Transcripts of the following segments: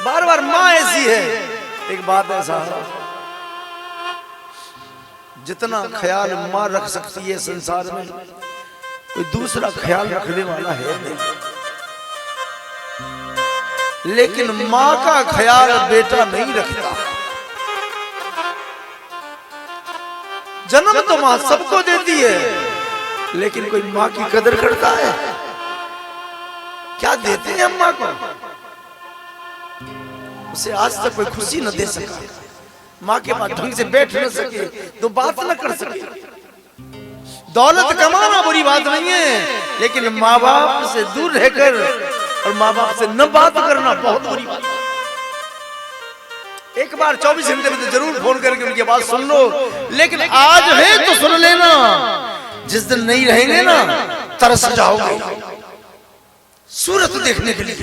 बार बार माँ ऐसी है। एक बात ऐसा है, जितना ख्याल माँ रख सकती है संसार में, कोई दूसरा ख्याल रखने वाला है नहीं। लेकिन माँ का ख्याल बेटा नहीं रखता। जन्म तो माँ सबको देती है, लेकिन कोई माँ की कदर करता है? क्या देते हैं हम माँ को? उसे आज तक कोई खुशी न दे सका, माँ के पास ढंग से बैठ न सके, तो बात न कर सके। दौलत कमाना बुरी बात नहीं है, लेकिन माँ बाप से दूर रहकर और माँ बाप से न बात करना बहुत बुरी बात है। एक बार 24 घंटे में तो जरूर फोन करके उनकी बात सुन लो, लेकिन आज है तो सुन लेना, जिस दिन नहीं रहेंगे ना तरस जाओगे सूरत देखने के लिए।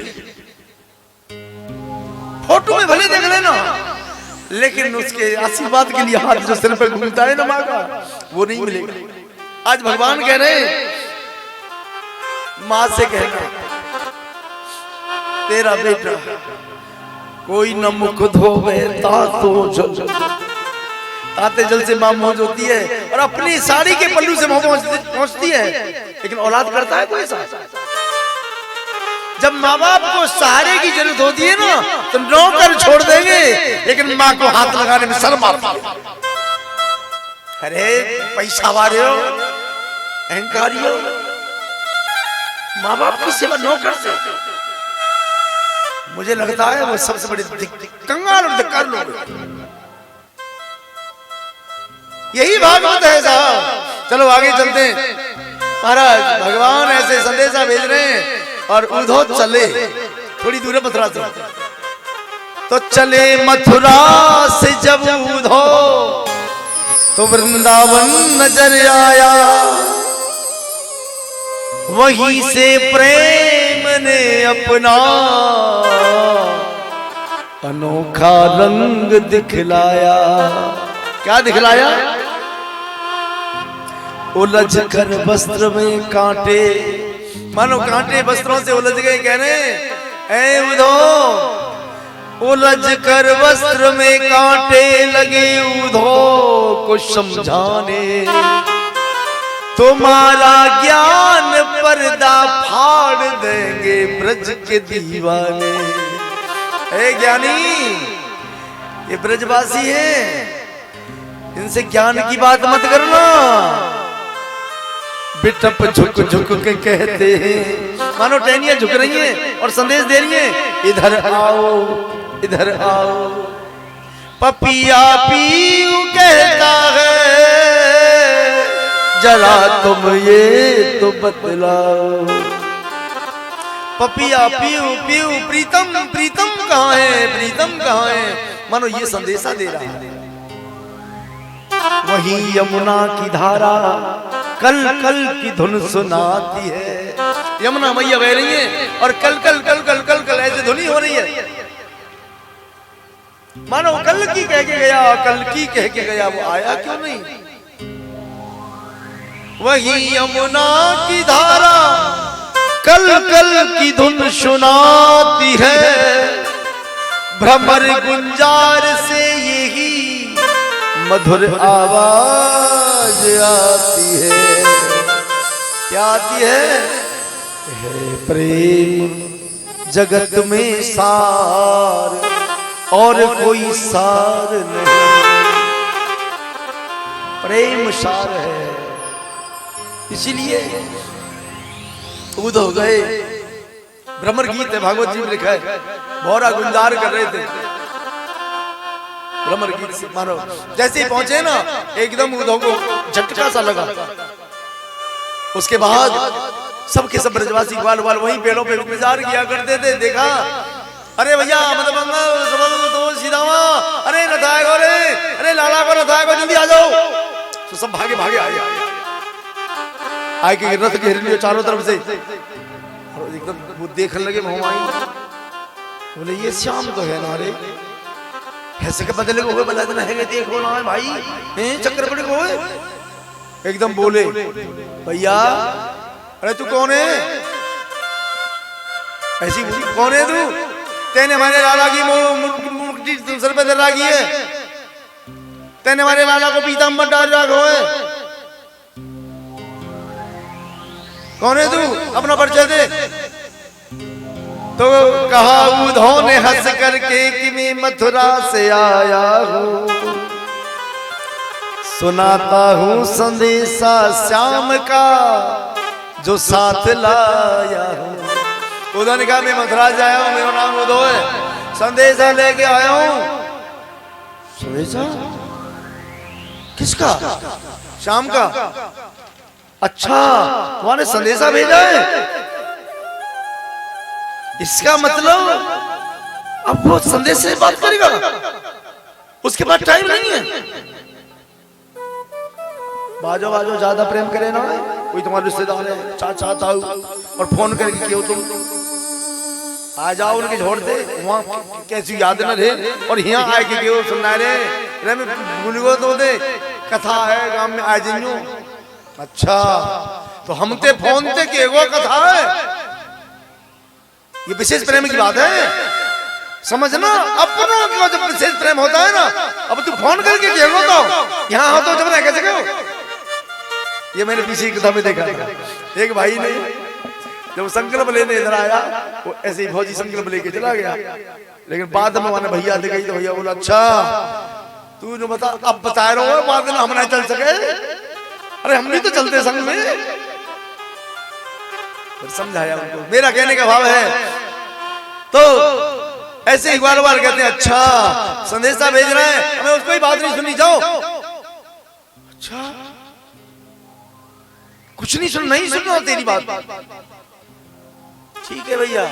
फोटो में भले देख लेना, लेकिन उसके आशीर्वाद के लिए हाथ जो सिर पे घूमता है ना माँ का, वो नहीं मिलेगा। आज भगवान कह रहे माँ से कहना, तेरा बेटा कोई न मुख धोवे ताते जल से माँ मौज होती है, और अपनी साड़ी के पल्लू से माँ पहुंचती है, लेकिन औलाद करता है कोई ऐसा? जब माँ बाप को सहारे की जरूरत होती है ना, तो नौकर छोड़ देंगे, लेकिन माँ को हाथ लगाने में शर्म आती है। अरे पैसा वाले हो, अहंकारी हो, माँ बाप की सेवा नौकर से। मुझे लगता है वो सबसे बड़ी कंगाल और धिक्कार लोग। यही भागवत है साहब। चलो आगे चलते हैं। महाराज भगवान ऐसे संदेशा भेज रहे हैं, और उद्धव चले थोड़ी दूर है मथुरा से, तो चले मथुरा से जब उद्धव, तो वृंदावन नजर आया, वहीं से प्रेम ने अपना अनोखा रंग दिखलाया। क्या दिखलाया? उलझ कर वस्त्र में कांटे, मानो कांटे वस्त्रों से उलझ गए। कहने ऐ उद्धव, उलझ कर वस्त्र में कांटे लगे उद्धव को समझाने, तुम्हारा ज्ञान पर्दा फाड़ देंगे ब्रज के दीवाने। ए ज्ञानी, ये ब्रजवासी है, इनसे ज्ञान की बात मत करना। बिटप झुक झुक के कहते हैं, मानो टहनियां झुक रही हैं और संदेश दे रही हैं, इधर आओ इधर आओ। पपिया पीऊ कहता है, जरा तुम ये तो बतलाओ। पपिया पीऊ पीऊ प्रीतम प्रीतम कहाँ है, प्रीतम कहाँ है? मानो ये संदेशा दे रहा है। वही यमुना की धारा कल कल की धुन सुनाती है। यमुना मैया बह रही है और कल कल कल कल कल कल ऐसे धुनी हो रही है। मानो कल की कह के गया, कल की कह के गया, वो आया क्यों नहीं? वही यमुना की धारा कल कल की धुन सुनाती है, भ्रमर गुंजार से यही मधुर आवाज आती है। क्या आती है? प्रेम जगत में सार और कोई सार नहीं, प्रेम सार है। इसीलिए उद्धव गए। भ्रमर गीत है, भागवत जी में लिखा है, भौरा गुंजार कर रहे थे। भ्रमर गीत से मानो जैसे ही पहुंचे ना, एकदम उद्धव को झटका सा लगा। उसके बाद सबके सब ब्रजवासी ग्वाल वाल वहीं पेड़ों पे इंतजार किया करते थे। देखा, अरे भैया तो सीधावा, अरे रथाए को रे, अरे लाला को रथाए को, जल्दी आ जाओ। तो सब भागे भागे आए के रथ घेर लियो चारों तरफ से, और एकदम वो देखने लगे भौमाई। बोले ये श्याम तो है ना रे, ऐसे के बदले को बता देना है, देखो ना भाई, चक्कर पड़े को। एकदम बोले, भैया अरे तू कौन है? ऐसी कौन है तू? तेने हमारे लाला की मुक्ति सर पे धरा की है, तेने हमारे लाला को पीताम्बर डाल रखो है। कौन है तू? अपना परिचय दे। तो कहा उद्धव ने हंस करके कि मैं मथुरा से आया हूँ, सुनाता हूँ संदेशा श्याम का जो साथ लाया हूँ। उद्धव ने कहा मैं मथुरा से आया हूँ, मेरा नाम उद्धव है, संदेशा लेके आया हूँ। संदेशा किसका? श्याम का। अच्छा, तुम्हारे संदेशा भेजा है? इसका मतलब अब वो संदेश से बात करेगा, उसके बाद टाइम नहीं है। बाजो बाजो, ज्यादा प्रेम करे ना, कोई तुम्हारे रिश्तेदार है, चाचा ताऊ, और फोन करके क्यों तुम आ जाओ, उनके छोड़ दे वहाँ कैसी याद न रहे, और यहाँ आए कि क्यों सुनना रे बुलगो तो दे कथा है गांव में आ जाइयो। अच्छा, तो हम ते फोन ते के वो कथा है, ये विशेष प्रेम की बात है, समझना। अपनों का जब विशेष प्रेम होता है ना, अब तू फोन करके कहो तो यहाँ हो तो जब रह कैसे कहो। ये मैंने पीछे की कथा में देखा था, एक भाई ने जब संकल्प लेने इधर आया, वो ऐसे ही फौजी संकल्प लेके चला गया, लेकिन बाद में मैंने भैया दे गई तो भैया बोला अच्छा तू जो बता, अब बता रहा हो बाद में हम नहीं चल सके। अरे हम भी तो चलते संग में। समझाया उनको, मेरा कहने का भाव है। तो ऐसे ही बार बार कहते हैं अच्छा संदेशा भेज रहे हैं, हमें उसको ही बात नहीं सुननी, जाओ। अच्छा कुछ नहीं सुनना तेरी बात। ठीक है भैया,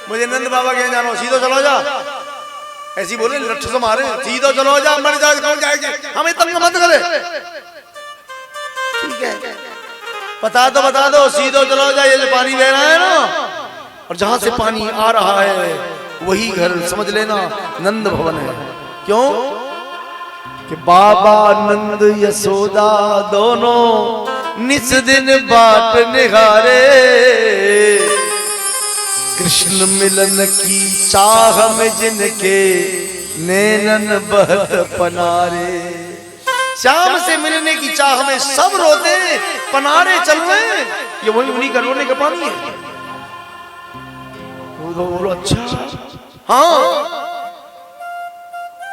मुझे नंद बाबा के जानो, सीधो चलो जा। ऐसी बोले लठ से मारे, सीधो चलो जा, मर जाए कौन जाएगी, हमें तंग मत करे। ठीक है, बता दो, सीधो चलो जा, ये जो पानी बह रहा है ना, और जहां से पानी आ रहा है वही घर समझ लेना नंद भवन है। क्यों कि बाबा नंद यशोदा दोनों निस दिन बाट निहारे, कृष्ण मिलन की चाह में जिनके नैनन बहत पनारे। श्याम से मिलने की चाह में सब रोते पनारे चल रहे, ये वही उन्हीं का रोने का पानी है। बोलो अच्छा, हाँ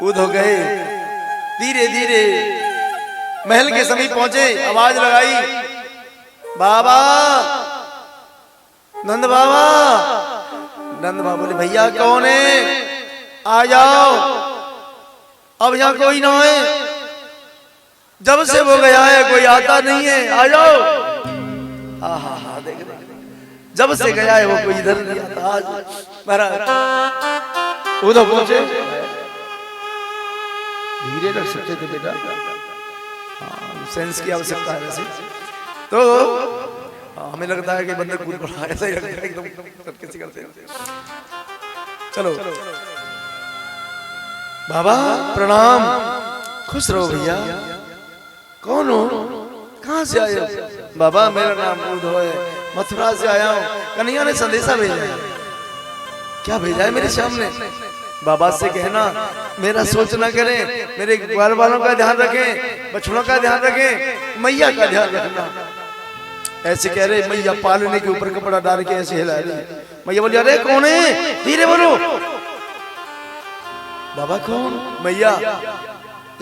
उधो गए, धीरे धीरे महल के समीप पहुंचे, आवाज लगाई बाबा नंद बाबा। नंद बाबा बोले भैया कौन है, आ जाओ, अब यहाँ कोई ना है, जब से वो गया है कोई आता नहीं है, आ जाओ। हाँ देख जब से गया है वो कोई इधर नहीं आता। आज महाराज उधर पहुंचे, धीरे रख सकते थे बेटा, सेंस की आवश्यकता है वैसे तो। हमें लगता है कि बंदर कूद पड़ा, ऐसा ही लगता है एकदम कैसे करते हैं। चलो बाबा प्रणाम, खुश रहो भैया। कौन हो, कहाँ से आए हो? बाबा मेरा नाम उद्धव है, मथुरा से आया हूँ, कन्हैया ने संदेशा भेजा है। क्या भेजा है मेरे सामने? बाबा से कहना मेरा सोच ना करें, मेरे ग्वाल वालों का ध्यान रखें, बछड़ों का ध्यान रखें, मैया का ध्यान रखना। ऐसे कह रहे, मैया पालने के ऊपर कपड़ा डाल के ऐसे हिला रही। मैया बोली अरे कौन है, धीरे बोलो। बाबा कौन? मैया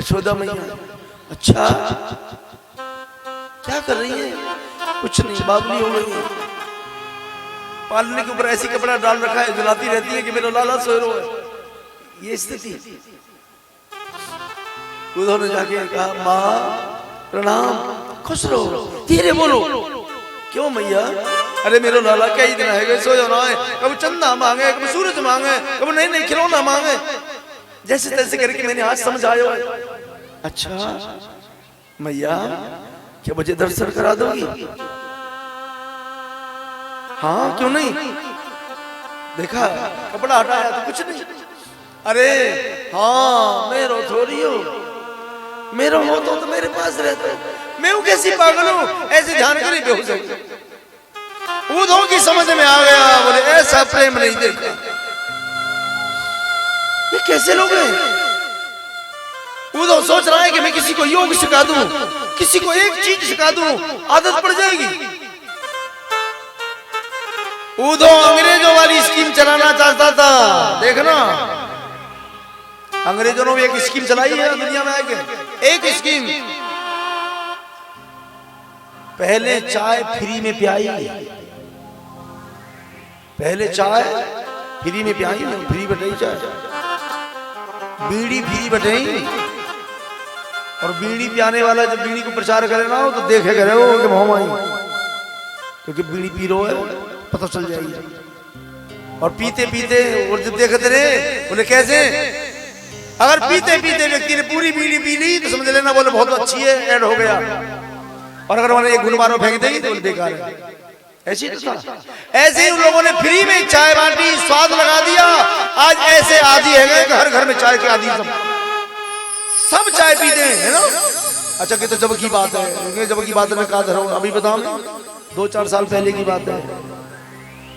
यशोदा मैया। अच्छा क्या कर रही है? कुछ नहीं, बाबली हो गई है, पालने के ऊपर ऐसी कपड़ा डाल रखा है, जलाती रहती है कि मेरा लाला सो रो है। ये स्थिति। उन्होंने जाके कहा माँ प्रणाम, खुश रहो, धीरे बोलो। क्यों मैया? अरे मेरा लाला कई दिन है सो जाना है, कभी चंदा मांगे, कभी सूरज मांगे, कभी नहीं नहीं खिलौना मांगे, जैसे तैसे करके मैंने आज समझाया। अच्छा मैया क्या मुझे दर्शन करा दोगी? हाँ क्यों नहीं, देखा कपड़ा हटाया तो कुछ नहीं। अरे हाँ मेरो थोड़ी हो, मेरो हो तो मेरे पास रहते, मैं हूँ कैसी पागल हूँ, ऐसे ध्यान करी बेहोश हो गई। उद्धव की समझ में आ गया, बोले ऐसा प्रेम नहीं देखा। कैसे लोग हैं? उद्धव सोच रहा है कि मैं किसी को योग सिखा दूं, किसी को एक चीज सिखा दूं, आदत पड़ जाएगी। उद्धव अंग्रेजों वाली स्कीम चलाना चाहता था। देखना, अंग्रेजों ने भी एक स्कीम चलाई है दुनिया में आके, एक स्कीम। पहले चाय फ्री में पियाई, पहले चाय फ्री में पियाई, फ्री बटाई चाय, बीड़ी फ्री बटाई। और बीड़ी पियाने वाला जब बीड़ी को प्रचार करे ना तो देखे करे वो कि मोहमाई, क्योंकि बीड़ी पी रो है पता चल जाएगी। और पीते पीते और जब देखते रहे बोले कैसे, अगर पीते पीते व्यक्ति ने पूरी बीड़ी पी ली तो समझ लेना बोले बहुत अच्छी है, ऐड हो गया। और अगर उन्होंने एक गुनमानो फेंक देगी तो बेकार है। ऐसे ही तो था। ऐसे ही उन लोगों ने फ्री में चाय बांटी, स्वाद लगा दिया। आज ऐसे आदि है कि हर घर में चाय के आदि, सब चाय पीते हैं, है ना। अच्छा कि तो जब की बात है, जब की बात में कहा धरो, अभी बताओ 2-4 साल पहले की बात है।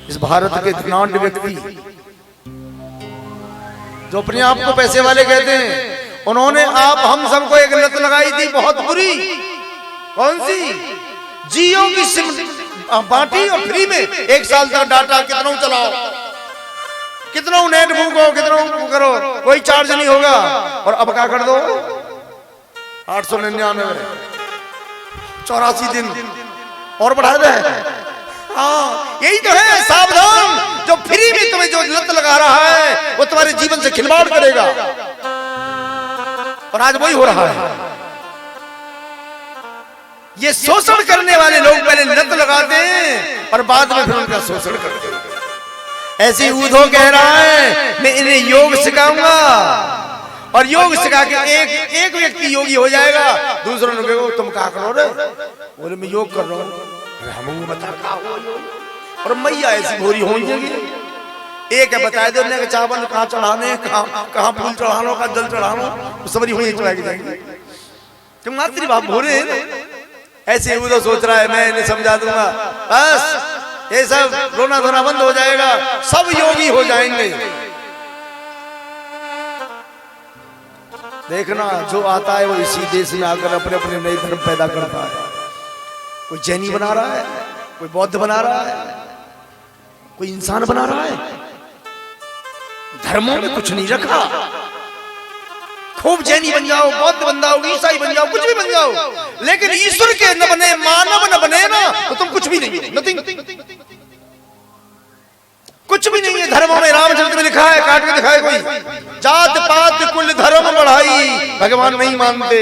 इस भारत के धनाढ्य व्यक्ति जो अपने आप को पैसे वाले कहते हैं, उन्होंने आप हम सबको एक लत लगाई थी बहुत बुरी। कौन सी? जियो की सिम बांटी और फ्री में 1 साल तक डाटा कितना चलाओ, कितना नेट भूखो, कितना करो, कोई चार्ज नहीं होगा। और अब क्या कर दो, 899 84 दिन और बढ़ा दे। हाँ, यही तो है। सावधान, जो फ्री में तुम्हें जो लत लगा रहा है वो तुम्हारे जीवन से खिलवाड़ करेगा। और आज वही हो रहा है। ये शोषण करने वाले लोग पहले लत लगाते हैं और बाद में फिर उनका शोषण करते हैं। ऐसे उद्धव कह रहा है मैं इन्हें योग सिखाऊंगा, और योग सिखा के एक व्यक्ति योगी हो जाएगा। दूसरों ने कहो तुम क्या करो रे, बोले मैं योग कर रहा हूँ। हम बता का हो, और मैया ऐसी भोरी होगी। एक है बताए दो ने चावल कहाँ चढ़ाने, कहाँ फूल चढ़ाना, कहाँ जल चढ़ाना, सबरी हुई चढ़ा के जाएंगे। तुम मातृ भाव भोरे। ऐसे उद्धव सोच रहा है मैं इन्हें समझा दूंगा, बस ये सब रोना धोना बंद हो जाएगा, सब योगी हो जाएंगे। देखना, जो आता है वो इसी देश में आकर अपने अपने नए धर्म पैदा करता है। कोई जैनी बना रहा है, कोई बौद्ध बना रहा है, कोई इंसान बना रहा है। धर्मों में कुछ नहीं रखा। खूब जैनी बन जाओ, बौद्ध बन जाओ, ईसाई बन जाओ, कुछ भी बन जाओ, लेकिन ईश्वर के न बने, मानव न बने ना तो तुम कुछ भी नहीं, नथिंग, कुछ भी नहीं है। धर्मों में रामचरित में लिखा है, काट के दिखाए कोई, जात पात कुल धर्म बढ़ाई, भगवान नहीं मानते,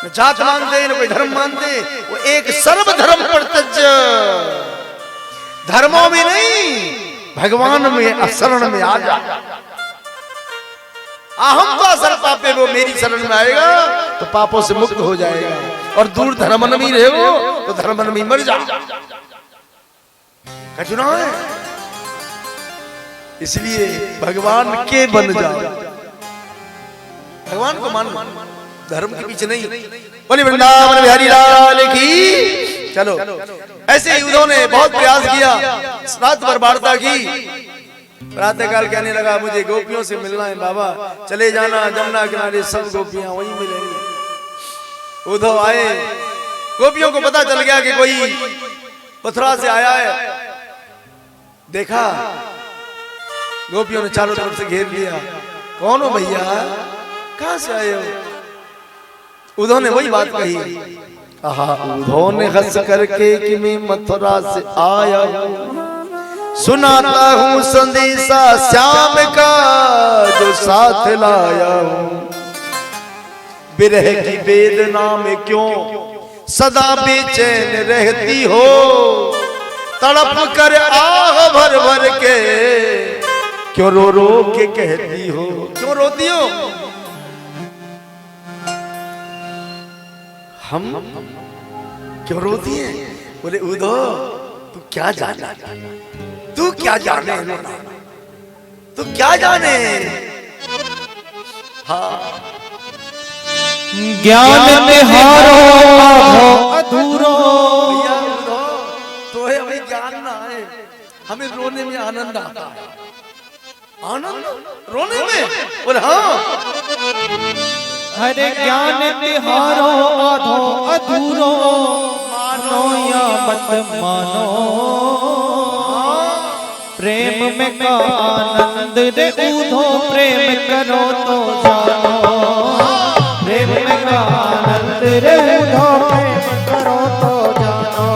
न जात मानते न कोई धर्म मानते। वो एक सर्व धर्म प्रत्यक्ष, धर्मों में नहीं भगवान में शरण में आ जा। अहम तो असर पापे, वो मेरी शरण में आएगा तो पापों से मुक्त हो जाएगा। और दूर धर्मन में रहे वो तो धर्मन में मर जा। का चुनाव है, इसलिए भगवान के बन जाओ, भगवान को मान, धर्म के पीछे नहीं। बोले वृंदावन बिहारी लाल की। चलो, ऐसे ही उन्होंने बहुत प्रयास किया, रात भर वार्ता की। प्रातःकाल कहने लगा मुझे गोपियों से मिलना है बाबा, चले जाना जमुना किनारे, सब गोपियां वहीं मिलेंगी। उद्धव आए, गोपियों को पता चल गया कि कोई मथुरा से आया है। देखा, गोपियों ने चारों तरफ से घेर लिया। कौन हो भैया, कहां से आए हो? उद्धव ने वही बात कही। उद्धव ने हंस करके कि मैं मथुरा से आया हूं, सुनाता हूँ संदेशा श्याम का जो साथ लाया हूँ। विरह की वेदना में क्यों सदा बेचैन रहती हो, तड़प कर आह भर भर के क्यों रो रो के कहती हो। क्यों रोती हो? हम क्यों रोती हैं? बोले उद्धव तू क्या जाना, तू क्या जाने, तू क्या जाने। हाँ, ज्ञान में हारो अधूरो, तो है हमें ज्ञान ना आए, हमें रोने में आनंद आता है। आनंद रोने में? बोले हाँ। हरे ज्ञान तिहारो आधो अधूरो, मानो या मत मानो। प्रेम में का आनंद रे ऊधो, प्रेम करो तो जानो। प्रेम में का आनंद रे ऊधो, प्रेम करो तो जानो।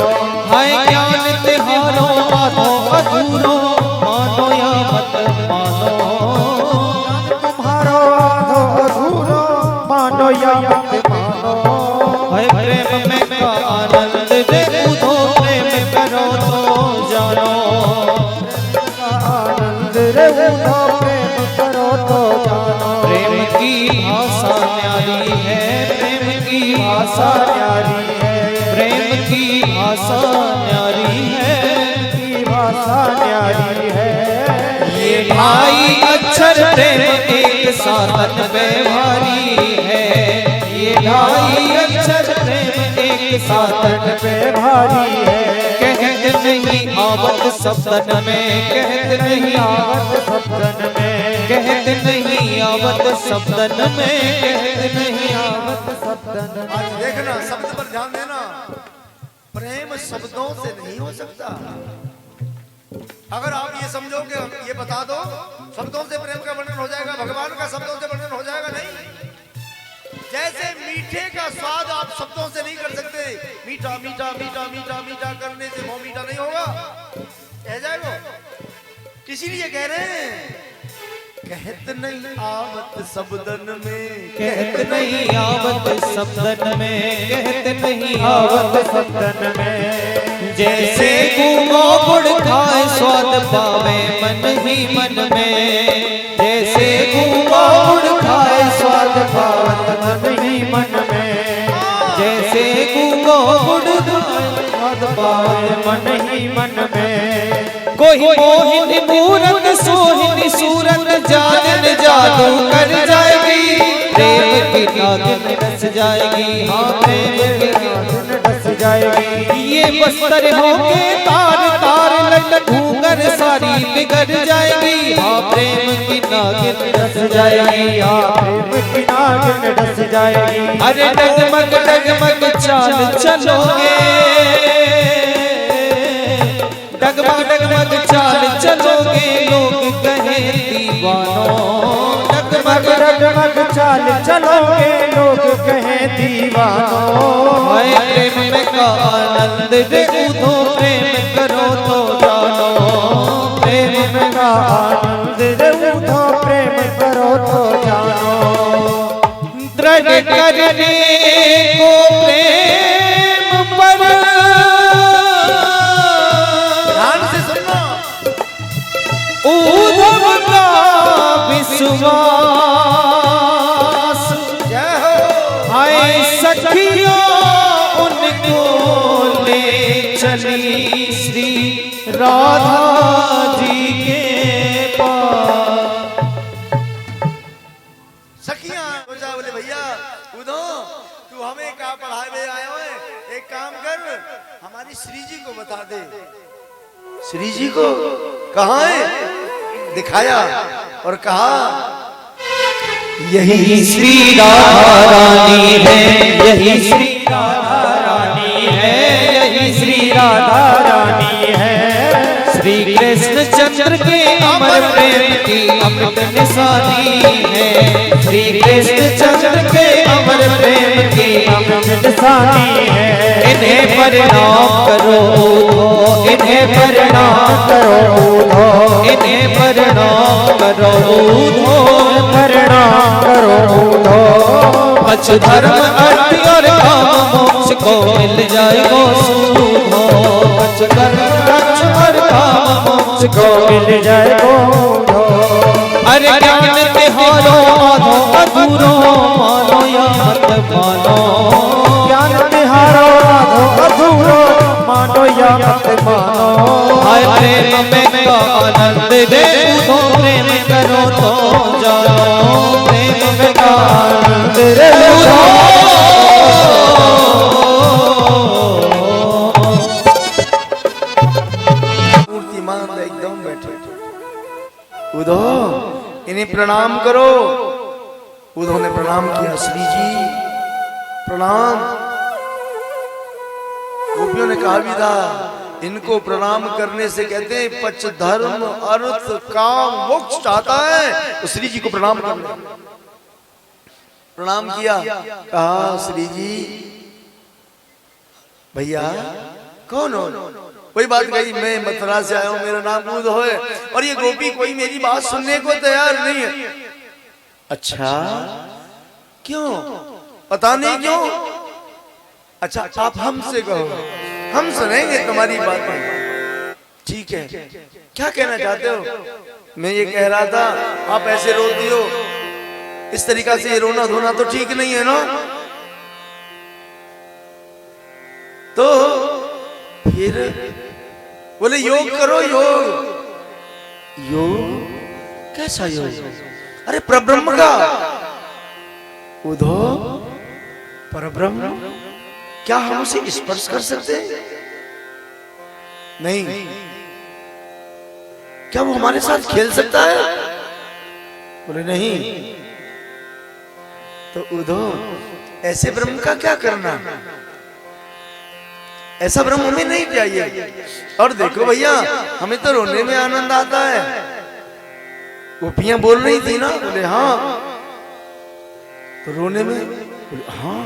हाय ज्ञान तिहारो आधो अधूरो, मानो या मत मानो। तुम्हारो आधो अधूरो, मानो या मत मानो। हाय प्रेम में का आनंद रे ऊधो, प्रेम करो तो जानो। आनंद रे ऊधो, प्रेम करो तो जानो। प्रेम की भाषा न्यारी है, प्रेम की भाषा न्यारी है। प्रेम की भाषा न्यारी है, की भाषा न्यारी है। ये भाई अक्षर प्रेम एक साधन व्यवहारी है। ये भाई अक्षर प्रेम एक साधन व्यवहारी है। कहते नहीं आवत शब्दन में, कहते नहीं आवत शब्दन में, कहते नहीं आवत शब्दन में, कहते नहीं आवत शब्दन में। आज देखना, शब्द पर ध्यान देना। प्रेम शब्दों से नहीं हो सकता। अगर आप ये समझोगे, ये बता दो शब्दों से प्रेम का वर्णन हो जाएगा, भगवान का शब्दों से वर्णन हो जाएगा, नहीं। जैसे मीठे का स्वाद आप शब्दों से नहीं कर सकते। मीठा मीठा मीठा मीठा मीठा करने से वो मीठा नहीं होगा, कह जाएगा। इसीलिए कह रहे हैं, कहत नहीं आवत शब्दन में, कहते नहीं आवत शब्दन में, कहते नहीं आवत शब्दन में। जैसे गूंगो गुड़ खाए स्वाद पावे मन ही मन में। जैसे गूंगो गुड़ खाए स्वाद पावत मन ही मन में। जैसे गूंगो गुड़ खाए स्वाद पावत मन ही मन में। कोई मोहिनी मूरत सोहिनी सूरत, जादन जादू कर जाएगी। प्रेम की नागिन डस जाएगी, हाँ प्रेम की नागिन डस जाएगी। ये बस्तर होके तार तार लटकू कर सारी बिगड़ जाएगी। हाँ प्रेम की नागिन डस जाएगी, हाँ प्रेम की नागिन डस जाएगी। अरे डगमग डगमग चाल चलोगे, डगमग डगमग चाल चलोगे, लोग कहे दीवानो। डगमग डगमग चाल चलोगे, लोग कहे दीवानो। हाय प्रेम में का आनंद रे ऊधो, प्रेम करो तो जानो। प्रेम में का आनंद रे ऊधो, प्रेम करो तो जानो। दृढ़ करने को प्रेम पर, ऊधम का विश्वास। हाय सखियों उनको ले चली श्री राधा जी के पास। सखियां बोले भैया उदो तू हमें क्या पढ़ाए हुए आए हो, एक काम कर हमारी श्री जी को बता दे। श्री जी को कहाँ है? दिखाया और कहा यही श्री राधा रानी है, यही श्री राधा रानी है, यही श्री राधा रानी है। श्री कृष्ण चंद्र के अमर प्रेम की अमृत निशानी है। श्री कृष्ण चंद्र के अमर प्रेम की अमृत निशानी है। इन्हें प्रणाम करो, इन्हें प्रणाम करो, इन्हें प्रणाम करो, प्रणाम करो। पच धर्म अर्थ और काम मोक्ष को मिल जाएगो सूधो। पच धर्म अर्थ और काम मोक्ष को मिल जाएगो। अरे ज्ञान तिहारो आधो अधूरो, मानो या मत मानो। ज्ञान तिहारो आधो अधूरो, मानो या मत मानो। हाय प्रेम में का आनंद रे ऊधो, प्रेम करो तो जानो। प्रेम में का आनंद रे ऊधो। मूर्तिमान एकदम बैठे उदो इन्हें प्रणाम करो। उद्धव ने प्रणाम किया, श्री जी प्रणाम। गोपियों ने कहा भी था, इनको प्रणाम करने से कहते हैं पच धर्म अर्थ काम मोक्ष चाहता है तो श्री जी को प्रणाम कर ले। प्रणाम किया, कहा श्री जी भैया कौन हो? कोई बात कही, मैं मथुरा से आया हूं, मेरा नाम उद्धव है और ये गोपी कोई मेरी बात सुनने को तैयार नहीं है। अच्छा क्यों? पता नहीं क्यों। अच्छा आप हमसे कहो, हम सुनेंगे तुम्हारी बातें। ठीक है, क्या कहना चाहते हो? मैं ये कह रहा था आप ऐसे रो दियो, इस तरीका से ये रोना धोना तो ठीक नहीं है ना। तो फिर बोले योग करो, योग। योग कैसा योग? अरे परब्रह्म का। उद्धव परब्रह्म क्या हम उसे स्पर्श कर सकते हैं? नहीं। क्या वो हमारे साथ खेल सकता है? बोले नहीं। तो उद्धव ऐसे ब्रह्म का क्या करना? ऐसा ब्रह्म हमें नहीं चाहिए। और देखो भैया हमें तो रोने में आनंद आता है। गोपियां बोल रही थी ना, बोले हाँ। तो रोने में, बोले हाँ।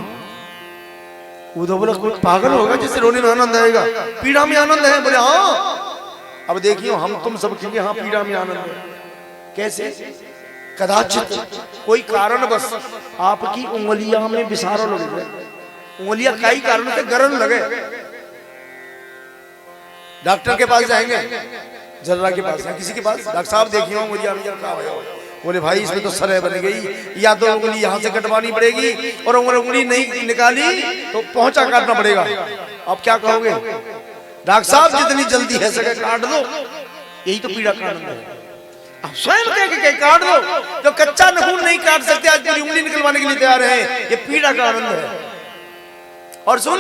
उद्धव बोला कोई पागल होगा जिससे रोने में आनंद आएगा? पीड़ा में आनंद है? बोले हाँ। अब देखियो हम तुम सब कहेंगे हाँ पीड़ा में आनंद है। कैसे? कदाचित कोई कारण बस आपकी उंगलियां में विसारो लगे, उंगलियां कई कारण से गरम लगे। डॉक्टर के पास जाएंगे, जर्रा के पास, किसी के पास, डॉक्टर साहब देखिए उंगलियां क्या हो। बोले भाई इसमें तो सरे बन गई, या तो उंगली यहाँ से कटवानी पड़ेगी और उंगली नहीं निकाली तो पहुंचा काटना पड़ेगा। आप क्या कहोगे? डॉक्टर साहब जितनी जल्दी है सके काट दो, यही तो पीड़ा का आनंद है। आप स्वयं कह के काट दो। जो कच्चा नखून नहीं काट सकते आज पूरी उंगली निकलवाने के लिए तैयार है, ये पीड़ा का आनंद है। और सुन,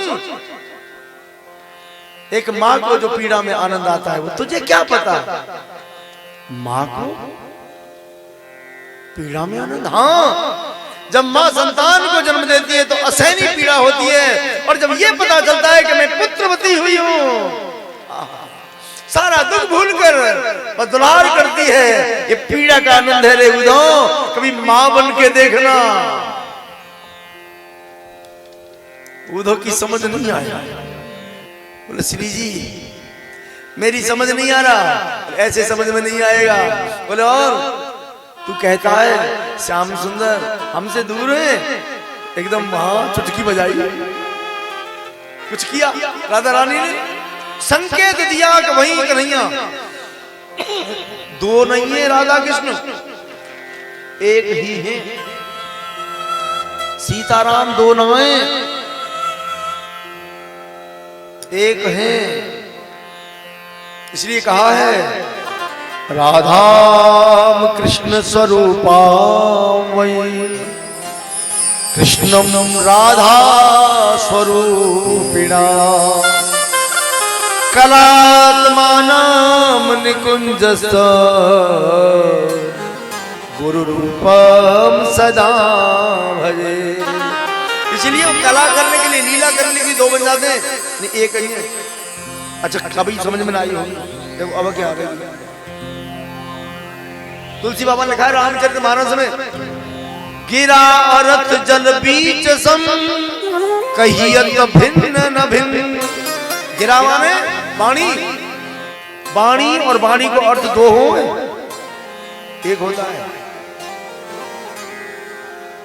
एक माँ को जो पीड़ा में आनंद आता है वो तुझे क्या पता? माँ को पीड़ा में आनंद? हाँ, जब माँ संतान को जन्म देती है तो असहनीय पीड़ा होती है। और जब ये पता चलता है कि मैं पुत्रवती हुई हूँ, सारा दुख भूलकर दुलार करती है। ये पीड़ा का आनंद है रे उद्धव, कभी माँ बन के देखना। उद्धव की समझ नहीं आया। बोले श्री जी मेरी समझ नहीं आ रहा। ऐसे समझ में नहीं आएगा। बोले और तू कहता है श्याम सुंदर हमसे दूर है, एकदम वहां चुटकी बजाई, कुछ किया राधा रानी ने, संकेत दिया कि वहीं कन्हैया। दो नहीं है राधा कृष्ण, एक ही है। सीताराम दो न है, एक है। इसलिए कहा है राधाम कृष्ण स्वरूपा वै कृष्णम राधा स्वरूपिणा कलात्मानां निकुंजस्थ गुरु रूपम सदा भजे। इसलिए वो कला करने के लिए, लीला करने के लिए दो बन जाते हैं, नहीं एक ही है। अच्छा कभी समझ में आई होगी। देखो अब क्या आ गई। तुलसी बाबा ने लिखा है रामचरितमानस में, गिरा रथ जल बीच सम कहियत भिन्न न भिन्न। गिरा माने वाणी, वाणी और वाणी को अर्थ दो हो, एक होता है।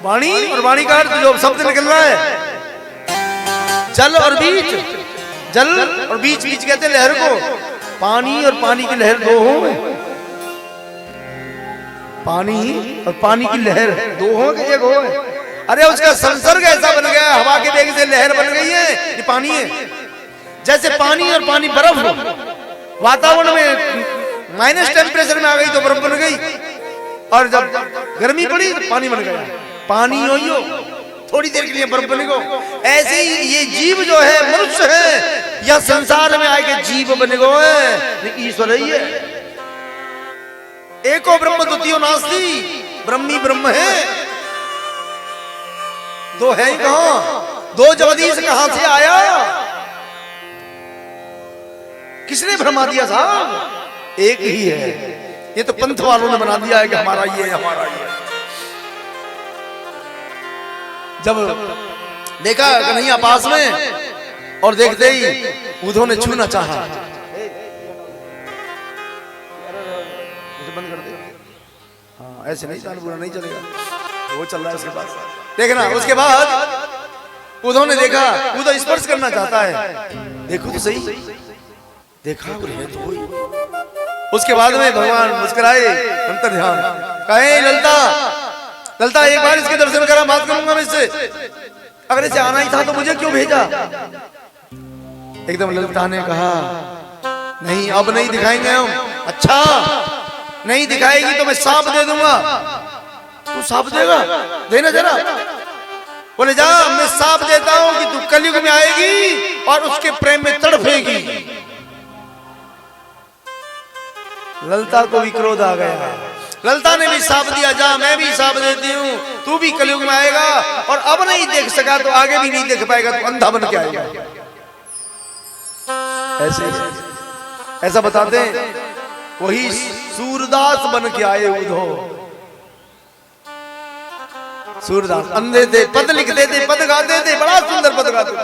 वाणी और वाणी का अर्थ जो शब्द निकल रहा है, जल और बीच, जल और बीच, बीच कहते लहर को। पानी और पानी की लहर दो हो, पानी और पानी की लहर दो हो कि एक हो? अरे उसका संसर्ग ऐसा बन गया, हवा के वेग से लहर बन गई है, ये पानी है। जैसे पानी और पानी बर्फ वातावरण में माइनस टेम्परेचर में आ गई तो बर्फ बन गई, और जब गर्मी पड़ी तो पानी बन गया। पानी हो थोड़ी देर के लिए बर्फ बन गो। ऐसे ही ये जीव जो है मनुष्य है, या संसार में आके जीव बन गो है, ईश्वर ही है। एको ब्रह्म द्वितीयो नास्ति, ब्रह्मी ब्रह्म है, दो है ही कहां, दो जगदीश कहां से आया, किसने भरमा दिया साहब, एक ही है। ये तो पंथ वालों ने बना दिया है कि हमारा ये हमारा ये। जब देखा कन्हैया पास में और देखते ही उद्धव ने छूना चाहा, बंद कर दे, हाँ ऐसे नहीं, तान बुरा नहीं चलेगा, वो चल रहा है उसके पास, देखना। उसके बाद उद्धव ने देखा, उद्धव स्पर्श करना चाहता है, देखो तो सही, देखा और है तो वही। उसके बाद में भगवान मुस्कुराए, अंतर ध्यान कहे, ललता ललता एक बार इसके दर्शन करा, बात करूंगा मैं इससे, अगर इसे आना ही था तो मुझे क्यों भेजा। एकदम ललता ने कहा, नहीं अब नहीं दिखाएंगे हम। अच्छा नहीं दिखाएगी तो मैं सांप दे दूंगा। तू सांप देगा, देना जरा। बोले जा, मैं सांप देता हूं कि तू कलयुग में आएगी और उसके प्रेम में तड़फेगी। ललता को भी क्रोध आ गया, ललता ने भी सांप दिया, जा मैं भी सांप देती हूँ, तू भी कलयुग में आएगा और अब नहीं देख सका तो आगे भी नहीं देख पाएगा, तो अंधा बन के आएगा। ऐसे ऐसा बताते हैं, वही सूरदास बन के आए उद्धव। सूरदास अंधे थे, पद लिखते थे, पद गाते थे, बड़ा सुंदर पद गाते थे।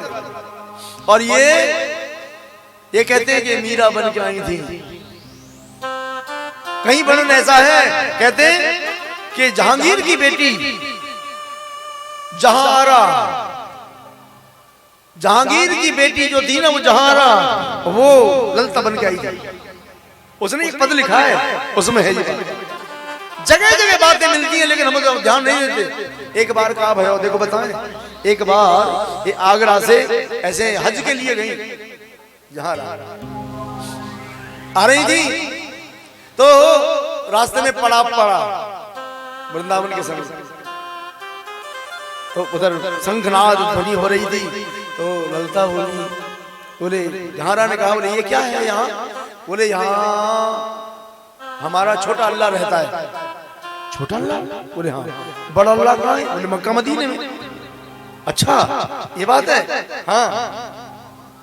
और ये कहते हैं कि मीरा बन के आई थी। कहीं वर्णन ऐसा है, कहते कि जहांगीर की बेटी जहांआरा, जहांगीर की बेटी जो थी ना वो जहांआरा, वो ललता बन के आई थी। उसने एक पद लिखा है, उसमें है ये। जगह जगह बातें मिलती हैं लेकिन हम लोग ध्यान नहीं देते। एक बार कहा भयो, देखो बताएं, एक बार ये आगरा से ऐसे हज के लिए गई, जहांआरा आ रही थी तो रास्ते में पड़ा वृंदावन के संग, तो उधर शंखनाद ध्वनि हो रही थी। तो ललता बोले, जहांआरा ने कहा, बोले ये क्या है यहाँ? बोले यहाँ हमारा छोटा अल्लाह रहता है। छोटा अल्लाह? बोले हाँ। बड़ा अल्लाह कहाँ है? बोले मक्का मदीने में। अच्छा ये बात है, हाँ।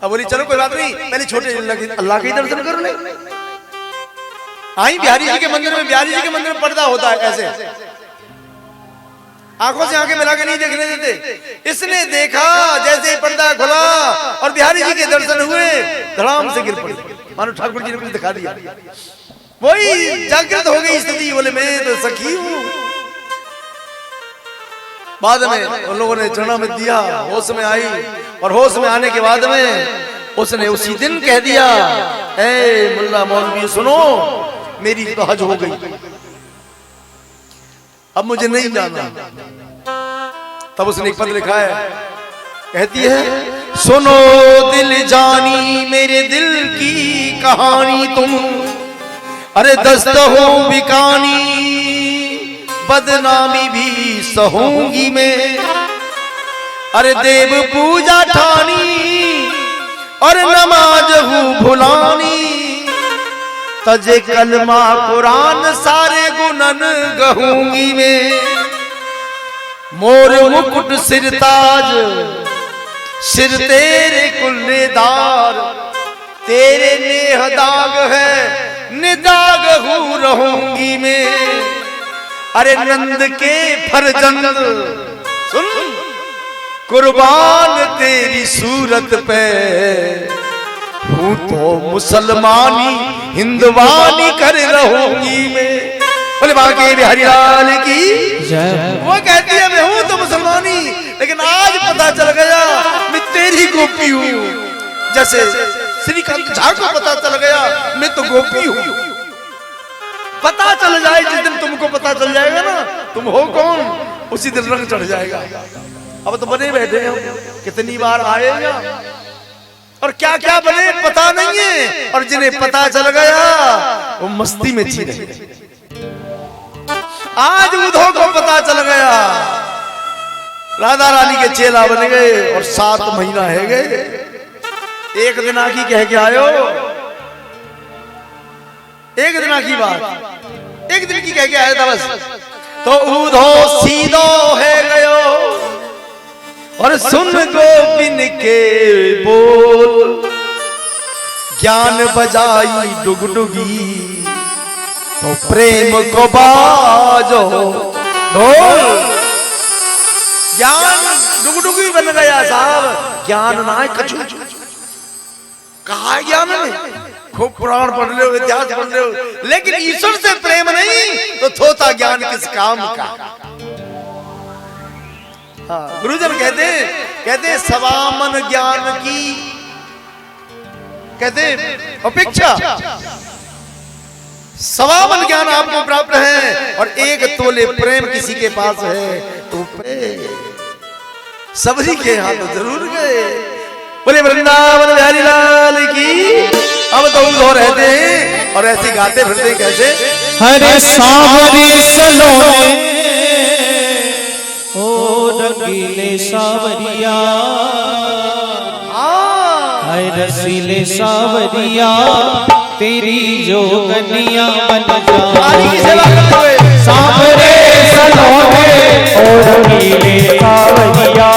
अब बोली चलो कोई बात नहीं, पहले छोटे अल्लाह के दर्शन कर ले। आई बिहारी जी के मंदिर में, बिहारी जी के मंदिर में पर्दा होता है ऐसे, आंखों से आंखें मिला के नहीं देखने देते। इसने देखा जैसे ही पर्दा खुला और बिहारी जी के दर्शन हुए, धड़ाम से गिर पड़ी, मानो ठाकुर जी ने कुछ दिखा दिया। वही जागृत हो गई स्थिति। बोले मैं तो सखी हूँ। बाद में उन लोगों ने चरणों में दिया, होश में आई, और होश में आने के बाद में उसने उसी दिन कह दिया, ए मुल्ला मौलवी सुनो, मेरी तो हज हो गई, अब मुझे नहीं जाना। तब उसने एक पद लिखा है, कहती है, सुनो दिल जानी मेरे दिल की कहानी तुम, अरे दस्त हो बिकानी बदनामी भी सहूंगी मैं, अरे देव पूजा ठानी और नमाज हूँ भुलानी, तजे कलमा कुरान सारे गुनन गहूंगी मैं, मोर मुकुट सिरताज सिर तेरे कुल्लेदार, तेरे नेह दाग है निदाग हूँ रहूंगी मैं, अरे नंद के फरजंद सुन कुर्बान तेरी सूरत पे, हूँ तो मुसलमानी हिंदवानी कर रहूंगी मैं। बोले बाकी बिहारी लाल की जय। वो कहती है मैं हूँ तो मुसलमानी, लेकिन आज पता चल गया मैं तेरी गोपी हूँ। जैसे श्रीकांत झा को पता चल गया मैं तो गोपी हूँ। पता चल जाए जिस दिन तुमको पता चल जाएगा ना तुम हो कौन, उसी दिन रंग चढ़ जाएगा। अब तो बने बैठे हम, कितनी बार आएगा और क्या क्या बने पता नहीं है, और जिन्हें पता चल गया वो मस्ती में जी रहे। आज उद्धव को पता चल गया, राधा रानी के चेला बन गए और 7 महीना है गए। एक दिन आखी कह के आयो, एक दिन आखी बात, एक दिन की कह के आया था बस। तो ऊधो सीधो है गयो और सुन गोपिन के बोल, ज्ञान बजाई डुगडुगी तो प्रेम को बाजो ढोल। ज्ञान डुगडुगी बन गया साहब, ज्ञान ना है कछु। कहा है ज्ञान में? खूब पुराण पढ़ रहे हो, इतिहास पढ़ रहे हो, लेकिन ईश्वर से प्रेम नहीं तो थोता ज्ञान किस काम का। हाँ, गुरुजन कहते सवामन ज्ञान की कहते अपेक्षा सवामन ज्ञान आपको प्राप्त है और एक तोले प्रेम किसी के पास है तो सबरी के हाथ जरूर गए। बोले वृंदावन बिहारी लाल की। अब तो उनको रहते हैं और ऐसे गाते फिरते कैसे, हरे सावरी सलोने ओ रंगीले सावरिया, हाय रसीले सावरिया, तेरी जोगनिया बन जा। सावरे सलोने ओ रंगीले सावरिया,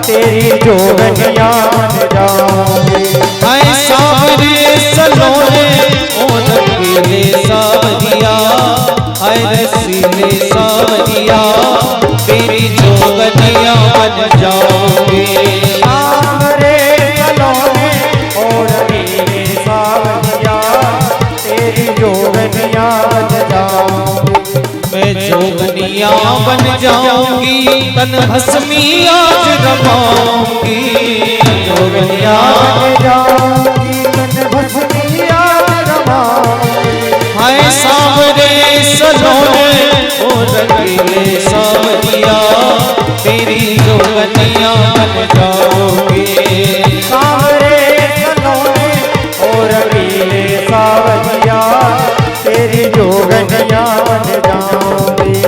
तेरी जोगनिया बन जाऊंगी। हाय सावरे सलोने ओ रंगीले सावरिया, हाय रसीले सावरिया, तेरी जोगनिया बन जाओगे। सावरे सलोने ओ रंगीले सावरिया, तेरी जोगनिया बन जाऊंगी। मैं जोगनिया बन जाऊंगी, तन हसमी आज रमाऊंगी। जोगनिया बन जाऊंगी, तन भस्मी आज रमाऊंगी। हाय सावरे सलोने ओ रंगीले सावरिया, तेरी जोगनिया बन जाओगे। सावरे सलोने ओ रंगीले सावरिया, तेरी जोगनिया बन जाऊंगी।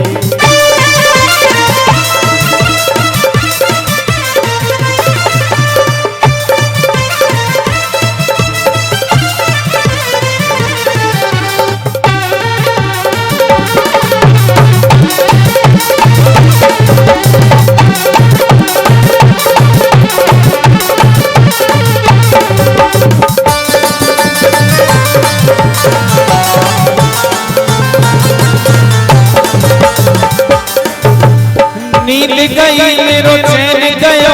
नींद गई मेरो चैन गयो,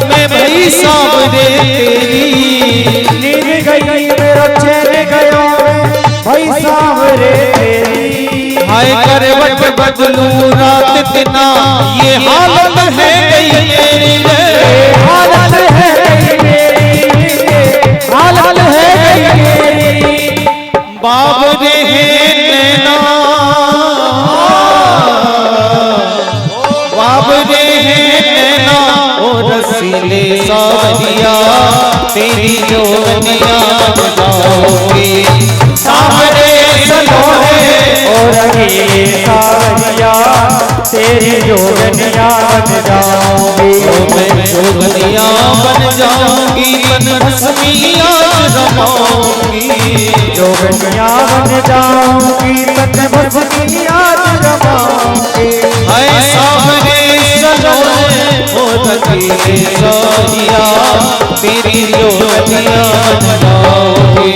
मैं भई सावरे तेरी। नींद गई मेरो चैन गयो, भाई सावरे तेरी। हाय करवट बदलू रात दिना, ये हालत है गई मेरी रे। हालत है गई मेरी, हालत है गई मेरी। बाबरे हैं नैना, बाबरे हैं नैना ओ रसीले सावरिया, तेरी जोगनिया बन जाओगे। सावरे सलोने ओ रंगीले सावरिया, तेरी जोगनिया बन जाऊंगी। मैं जोगनिया बन जाऊंगी, तन हसमी आज रमाऊंगी। जोगनिया बन जाऊंगी, तन भस्मी आज रमाऊंगी। हाय सावरे सलोने ओ रंगीले सावरिया, तेरी जोगनिया बन जाओगे।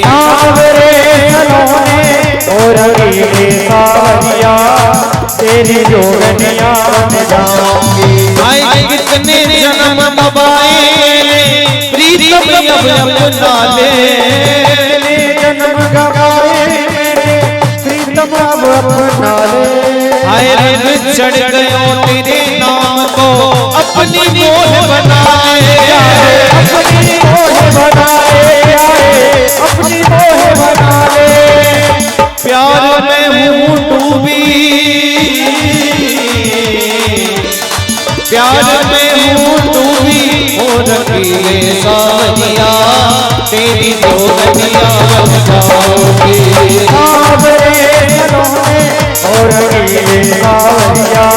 सावरे सलोने ओ रंगीले सावरिया, तेरी जोगनिया बन जाऊंगी। हाय कितने जन्म दबाए प्रीतम अब अपना ले। जन्म गवाए मेरे प्रीतम अब अपना ले। हाय रंग चढ़ गयो तेरे नाम को, अपनी मोह बनाए। अपनी मोह बनाए आए, अपनी मोह बना ले। प्यार में हूँ डूबी, प्यार में हूँ डूबी ओ रंगीले सावरिया, तेरी जोगनिया बन जाओगे। सावरे सलोने ओ रंगीले सावरिया,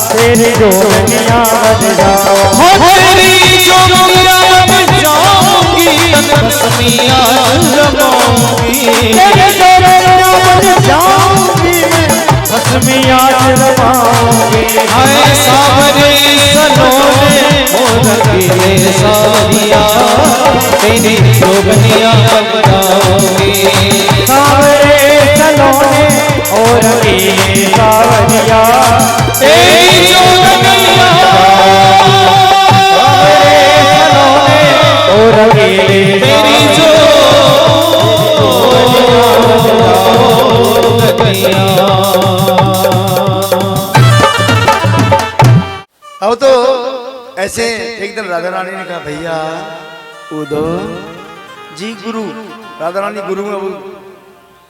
तेरी जोगनिया बन जाऊंगी। हो तेरी जोगनिया बन जाऊंगी, तन हसमी आज रमाऊंगी। तेरी जोगनिया बन जाऊंगी, रश्मियाँ रमाओगे। हाय सावरे सलोने और रंगीले सावरिया तेरी जोगनियां बनाओगे। सावरे सलोने और रंगीले सावरिया तेरी जोगनियां और रंगीले तेरी अब तो ऐसे एक दिन राधा रानी ने कहा भैया उदो जी गुरु, राधा रानी गुरु में वो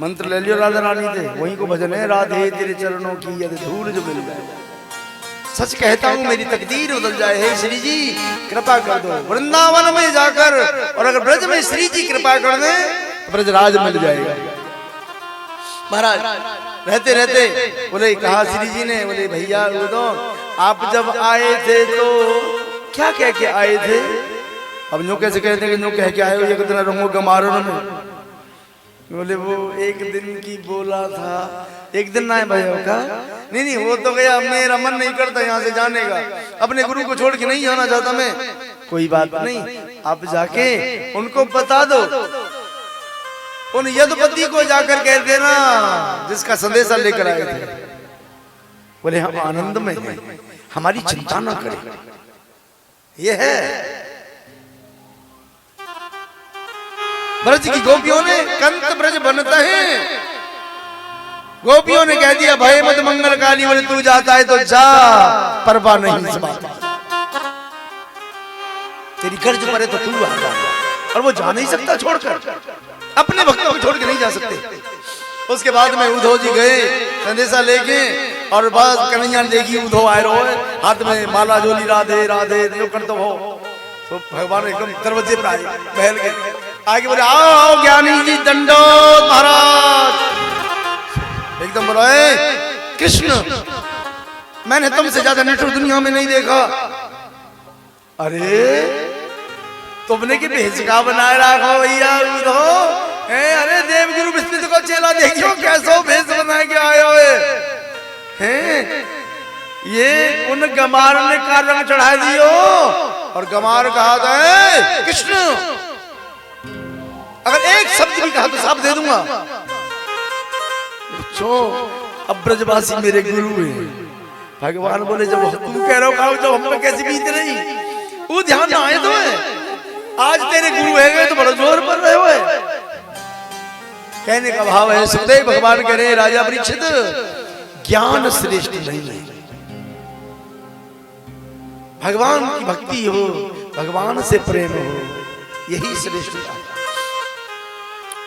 मंत्र ले लियो, राधा रानी थे वहीं को भजन है, राधे तेरे चरणों की यदि धूल जो मिल जाए। सच कहता हूँ मेरी तकदीर बदल जाए, हे श्री जी कृपा कर दो। वृंदावन में जाकर और अगर ब्रज में श्री जी कृपा कर दे तो ब्रजराज मिल जाएगा। महाराज रहते रहते बोले कहा श्री जी ने, बोले भैया वो दो आप जब आए थे तो क्या कह के आए थे? अब यूं कैसे कहते हैं कि यूं कह के आए हो, ये कितना रंगो गमारो में। बोले वो एक दिन की बोला था, एक दिन ना है भैया का, नहीं वो तो गया, मेरा मन नहीं करता यहाँ से जाने का, अपने गुरु को छोड़ के नहीं जाना चाहता मैं। कोई बात नहीं, आप जाके उनको बता दो, उन यदुपति को जाकर कह देना जिसका संदेशा लेकर आए थे। बोले हम आनंद में हैं, हमारी चिंता ना करें। ये है ब्रज की गोपियों ने, कंत ब्रज बनता है, गोपियों ने कह दिया भय मत मंगल काली, बोले तू जाता है तो जा, परवाह नहीं इस बात, तेरी गर्ज पड़े तो तू आ जा। और वो जा नहीं सकता छोड़कर, अपने भक्तों को छोड़ के नहीं जा सकते। उसके बाद में उद्धव जी गए संदेशा लेके, और बस कन्हैया ने देखी उद्धव आए रहो हाथ में माला झोली, राधे राधे जो कर तो हो, तो भगवान एकदम दरवाजे पर आए बहल के आगे, बोले आओ आओ ज्ञानी जी दंडोत महाराज। एकदम बोला कृष्ण मैंने तुमसे ज्यादा निठुर दुनिया में नहीं देखा। अरे तुमने की भेज का बनाए रखा भैया उद्धव, अरे देवगुरु विस्मित को चेला देखियो कैसो भेष बना के आए हो हैं। ये उन गमार ने का रंग चढ़ा दियो, और गमार कहा था कृष्ण अगर एक शब्द भी कहा तो साफ दे दूंगा। अब ब्रजवासी मेरे गुरु हैं। भगवान बोले जब तुम कह रहे हो जब हम पे कैसी बीत रही, वो ध्यान ना आए तो है, आज तेरे गुरु है तो बड़ा जोर पर रहे हो। कहने का भाव है सुखदेव भगवान कह रहे राजा परीक्षित ज्ञान श्रेष्ठ नहीं है, भगवान की भक्ति हो, भगवान से प्रेम हो, यही श्रेष्ठ है।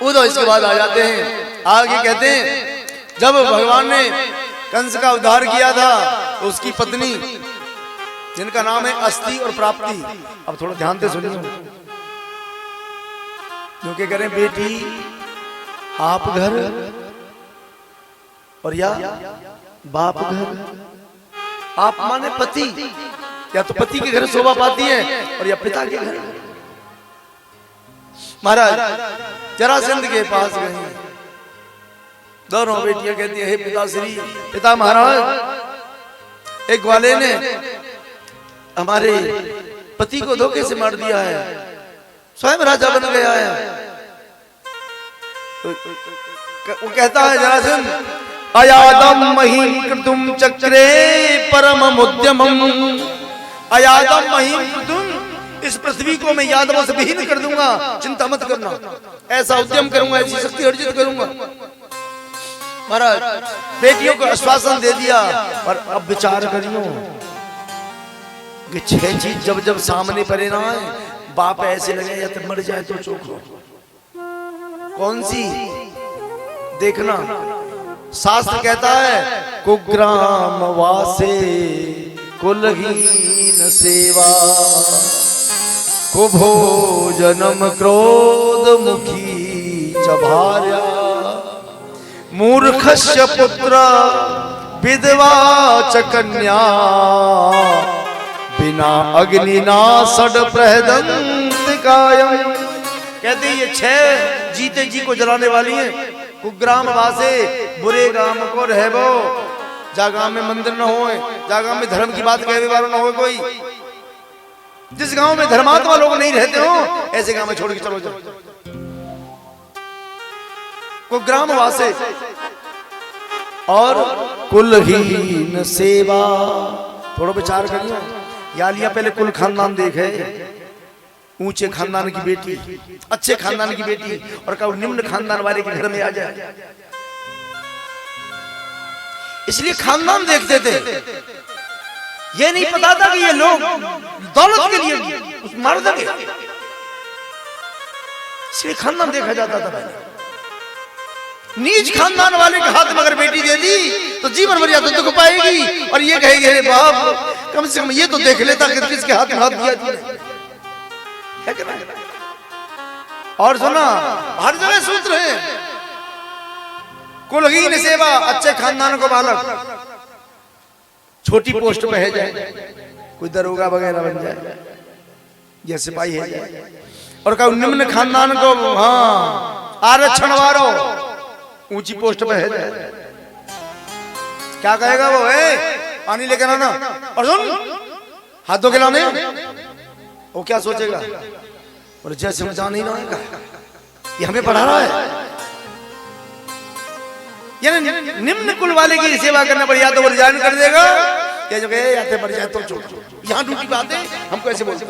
उधर इसके बाद आ जाते हैं आगे, कहते हैं जब भगवान ने कंस का उद्धार किया था तो उसकी पत्नी जिनका नाम है अस्ति और प्राप्ति, अब थोड़ा ध्यान से सुनिए, जो कि करें बेटी आप घर और या बाप घर, आप माने पति, या तो पति के घर शोभा पाती है और या पिता के घर। महाराज जरासंध के पास गए, दोनों बेटियां कहती है हे पिताश्री, पिता महाराज एक ग्वाले ने हमारे पति को धोखे से मार दिया है, स्वयं राजा बन गया है। वो कहता है जरासंध अयादम महिम कृतुम चक्रे परम उद्यमम, अयादम महिम कृतुम, इस पृथ्वी को मैं यादवों से विहीन कर दूंगा, चिंता मत करना, ऐसा उद्यम करूंगा, ऐसी शक्ति अर्जित करूंगा। महाराज बेटियों को आश्वासन दे दिया, पर अब विचार करियो कि 6 चीज जब जब सामने पड़े ना है, बाप ऐसे लगे या तो मर जाए तो चूक हो, कौन सी देखना। शास्त्र कहता है कुग्राम वासे कुलहीन सेवा, कुभोजनम क्रोध मुखी च भार्या, मूर्खस्य पुत्र विधवा च कन्या, बिना अग्निना सड प्रहदंत कायम। कहते ये 6 जीते जी को जलाने वाली हैं। कुग्राम वासे बुरे गाम को रहबो, जा गांव में मंदिर न हो, जा गांव में धर्म की बात कहे वाला न हो कोई। जिस गांव में धर्मात्मा लोग नहीं रहते हो ऐसे गांव में छोड़ के चलो जाओ। को ग्रामवासी और कुलहीन सेवा। थोड़ा विचार करिए, या लिया पहले कुल खानदान देखे, ऊंचे खानदान की बेटी, अच्छे खानदान की बेटी, और कब निम्न खानदान वाले के घर में आ जाए। इसलिए खानदान देखते थे, ये नहीं पता था कि ये लोग दौलत के लिए मार देंगे, इसलिए खानदान देखा जाता था पहले। नीच खानदान वाले के हाथ में अगर बेटी दे दी तो जीवन भर या तो दुख पाएगी, और ये कहेगी अरे बाप कम से कम ये तो देख लेता कि किसके हाथ में हाथ दिया तूने, है कि नहीं? और सुना, हर जगह सूत्र है, कुलहीन सेवा, अच्छे खानदान को बालक छोटी पोस्ट पे है जाए, कोई दरोगा वगैरह बन जाए या सिपाही है जाए, और कभी निम्न खानदान को हाँ आरक्षण वालो ऊंची पोस्ट पे है जाए। क्या कहेगा वो, पानी लेकर आना, और सुन हाथों के लाने, वो क्या सोचेगा, और जैसे मजा नहीं लाएगा, ये हमें पढ़ा रहा है। यानी निम्न कुल वाले की सेवा करना पड़े, या तो वो रिजाइन कर देगा या जो कहे या तो मर जाए तो छोड़। यहाँ ड्यूटी पे आते हमको ऐसे बोलते,